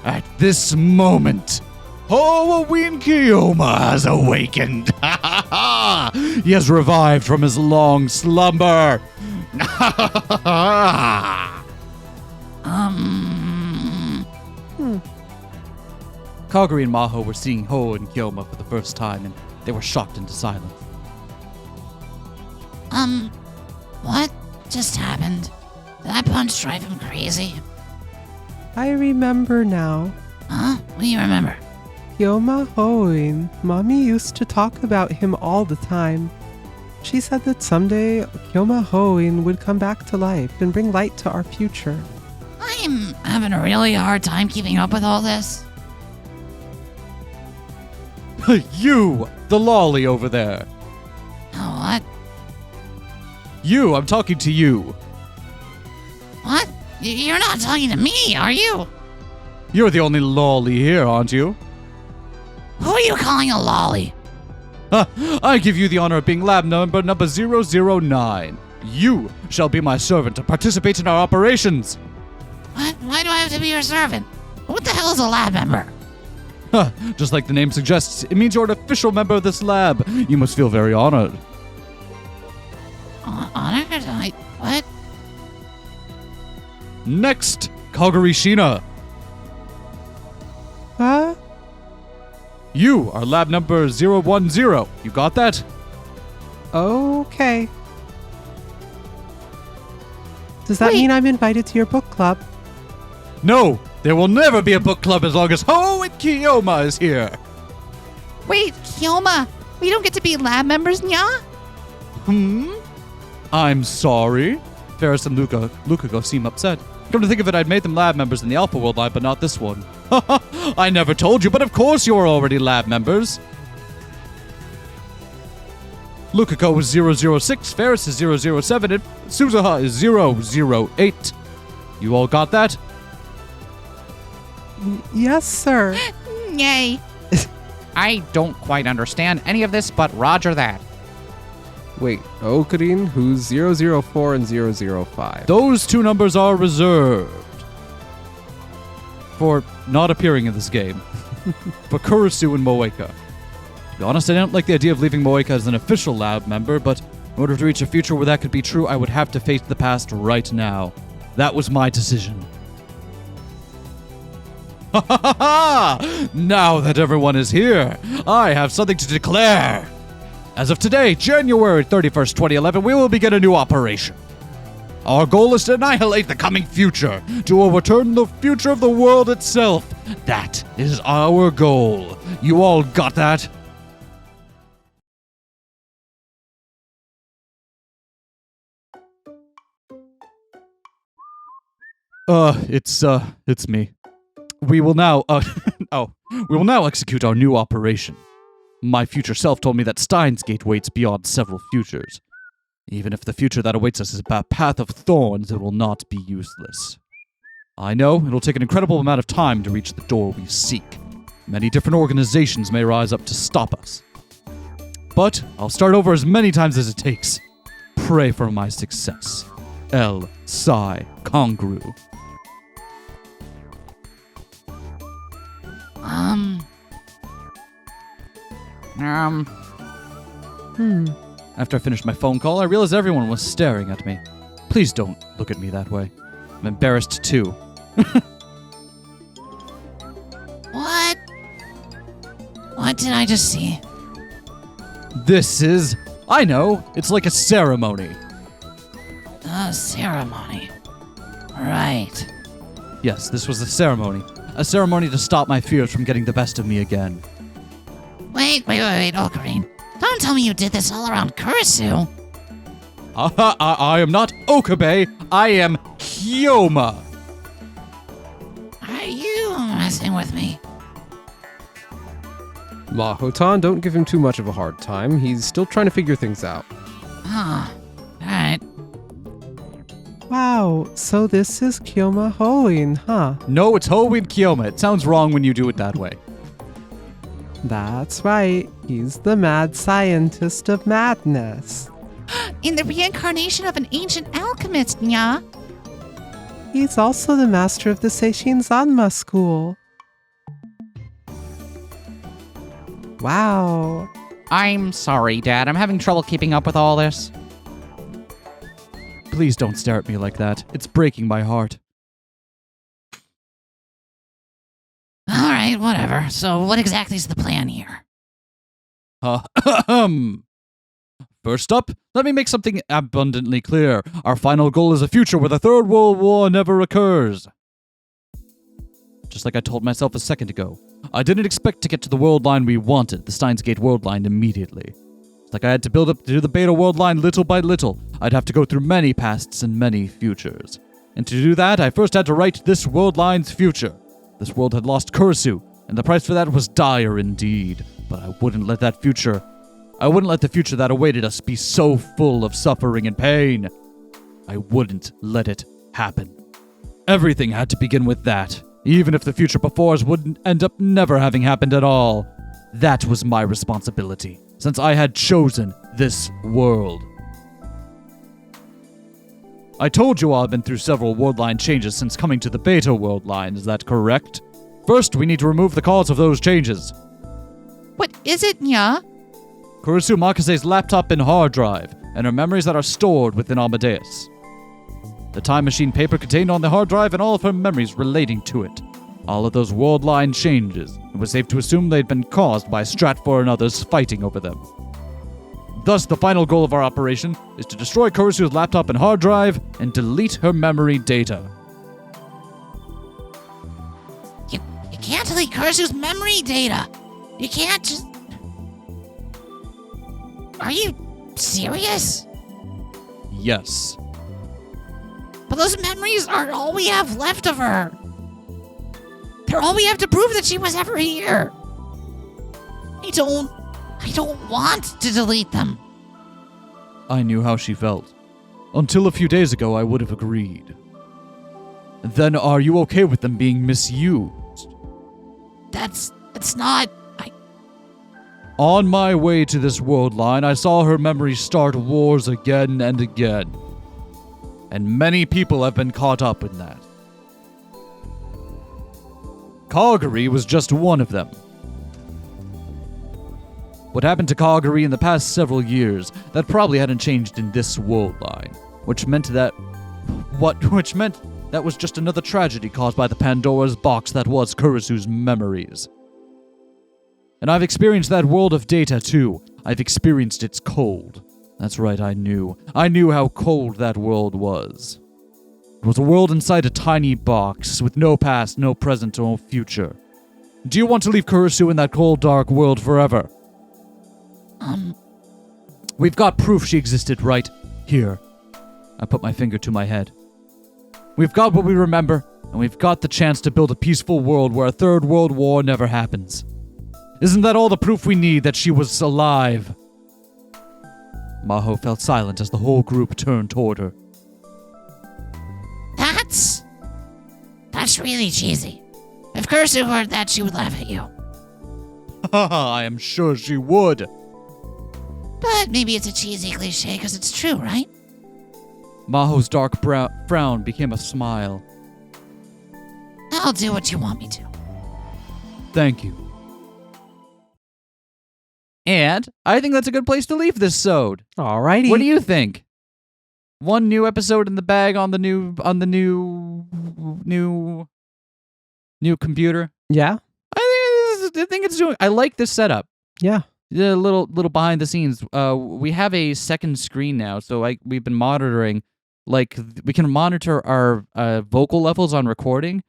At this moment, Hoenn Kyoma has awakened. He has revived from his long slumber. Kaguri and Maho were seeing Hoenn Kyoma for the first time, and they were shocked into silence. What just happened? Did that punch drive him crazy? I remember now. Huh? What do you remember? Kyoma Hoenn. Mommy used to talk about him all the time. She said that someday Kyoma Hoenn would come back to life and bring light to our future. I'm having a really hard time keeping up with all this. You, the lolly over there. Oh, what? You, I'm talking to you. What? You're not talking to me, are you? You're the only lolly here, aren't you? Who are you calling a lolly? I give you the honor of being lab number 009. You shall be my servant to participate in our operations. What? Why do I have to be your servant? What the hell is a lab member? Huh, just like the name suggests, it means you're an official member of this lab. You must feel very honored. Honored? What? Next, Kagurishina. Huh? You are lab number 010. You got that? Okay. Does that Wait. mean I'm invited to your book club? No, there will never be a book club as long as Ho and Kiyoma is here. Wait, Kyoma, we don't get to be lab members, nya? I'm sorry. Ferris and Lukago seem upset. Come to think of it, I'd made them lab members in the Alpha World line, but not this one. I never told you, but of course you are already lab members. Lukago is 006, Ferris is 007, and Suzuha is 008. You all got that? Yes, sir. Yay. I don't quite understand any of this, but roger that. Wait, Okarin, who's 004 and 005? Those two numbers are reserved for not appearing in this game. For Kurisu and Moeka. To be honest, I don't like the idea of leaving Moeka as an official lab member, but in order to reach a future where that could be true, I would have to face the past right now. That was my decision. Ha ha ha ha! Now that everyone is here, I have something to declare. As of today, January 31st, 2011, we will begin a new operation. Our goal is to annihilate the coming future, to overturn the future of the world itself. That is our goal. You all got that? It's me. We will now, we will now execute our new operation. My future self told me that Steins Gate waits beyond several futures. Even if the future that awaits us is a path of thorns, it will not be useless. I know it'll take an incredible amount of time to reach the door we seek. Many different organizations may rise up to stop us. But I'll start over as many times as it takes. Pray for my success. L. Sai Kongru. After I finished my phone call, I realized everyone was staring at me. Please don't look at me that way. I'm embarrassed too. What? What did I just see? This is... I know, it's like a ceremony. A ceremony. Right. Yes, this was a ceremony. A ceremony to stop my fears from getting the best of me again. Wait, Okarin. Don't tell me you did this all around Kurisu. I am not Okabe, I am Kyoma. Are you messing with me? Mahotan, don't give him too much of a hard time. He's still trying to figure things out. Alright. Wow, so this is Kyoma Hoin, huh? No, it's Hoin Kyoma. It sounds wrong when you do it that way. That's right. He's the mad scientist of madness. In the reincarnation of an ancient alchemist, nya? He's also the master of the Seishin Zanma school. Wow. I'm sorry, Dad. I'm having trouble keeping up with all this. Please don't stare at me like that. It's breaking my heart. Alright, whatever. So what exactly is the plan here? First up, let me make something abundantly clear. Our final goal is a future where the Third World War never occurs. Just like I told myself a second ago, I didn't expect to get to the world line we wanted, the Steins Gate world line, immediately. It's like I had to build up to the beta world line little by little. I'd have to go through many pasts and many futures. And to do that, I first had to write this world line's future. This world had lost Kurisu, and the price for that was dire indeed. But I wouldn't let the future that awaited us be so full of suffering and pain. I wouldn't let it happen. Everything had to begin with that, even if the future before us wouldn't end up never having happened at all. That was my responsibility, since I had chosen this world. I told you I've been through several worldline changes since coming to the beta worldline, is that correct? First, we need to remove the cause of those changes. What is it, Nya? Kurisu Makise's laptop and hard drive, and her memories that are stored within Amadeus. The time machine paper contained on the hard drive and all of her memories relating to it. All of those worldline changes, it was safe to assume they'd been caused by Stratfor and others fighting over them. Thus, the final goal of our operation is to destroy Kurisu's laptop and hard drive and delete her memory data. You can't delete Kurisu's memory data. You can't just... Are you serious? Yes. But those memories are all we have left of her. They're all we have to prove that she was ever here. I don't want to delete them. I knew how she felt. Until a few days ago, I would have agreed. Then are you okay with them being misused? It's not... On my way to this world line, I saw her memories start wars again and again. And many people have been caught up in that. Kagari was just one of them. What happened to Kagari in the past several years, that probably hadn't changed in this world line, which meant that was just another tragedy caused by the Pandora's box that was Kurisu's memories. And I've experienced that world of data too. I've experienced its cold. That's right, I knew how cold that world was. It was a world inside a tiny box, with no past, no present, or future. Do you want to leave Kurisu in that cold, dark world forever? We've got proof she existed right here. I put my finger to my head. We've got what we remember, and we've got the chance to build a peaceful world where a third world war never happens. Isn't that all the proof we need that she was alive? Maho fell silent as the whole group turned toward her. That's really cheesy. If Kurisu heard that, she would laugh at you. I am sure she would. But maybe it's a cheesy cliche because it's true, right? Maho's dark frown became a smile. I'll do what you want me to. Thank you. And I think that's a good place to leave this sode. Alrighty. What do you think? One new episode in the bag on the new computer. Yeah. I think it's doing. I like this setup. Yeah. The little behind the scenes. We have a second screen now, so we've been monitoring. Like we can monitor our vocal levels on recording,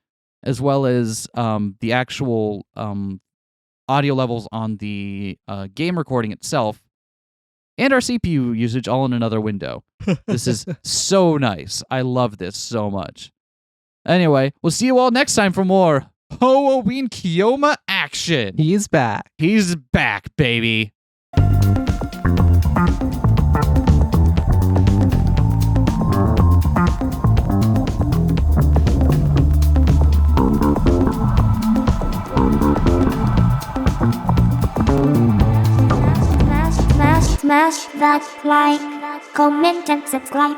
as well as the actual audio levels on the game recording itself, and our CPU usage all in another window. This is so nice. I love this so much. Anyway, we'll see you all next time for more Halloween Kiyoma action. He's back. He's back, baby. Smash that like, comment and subscribe.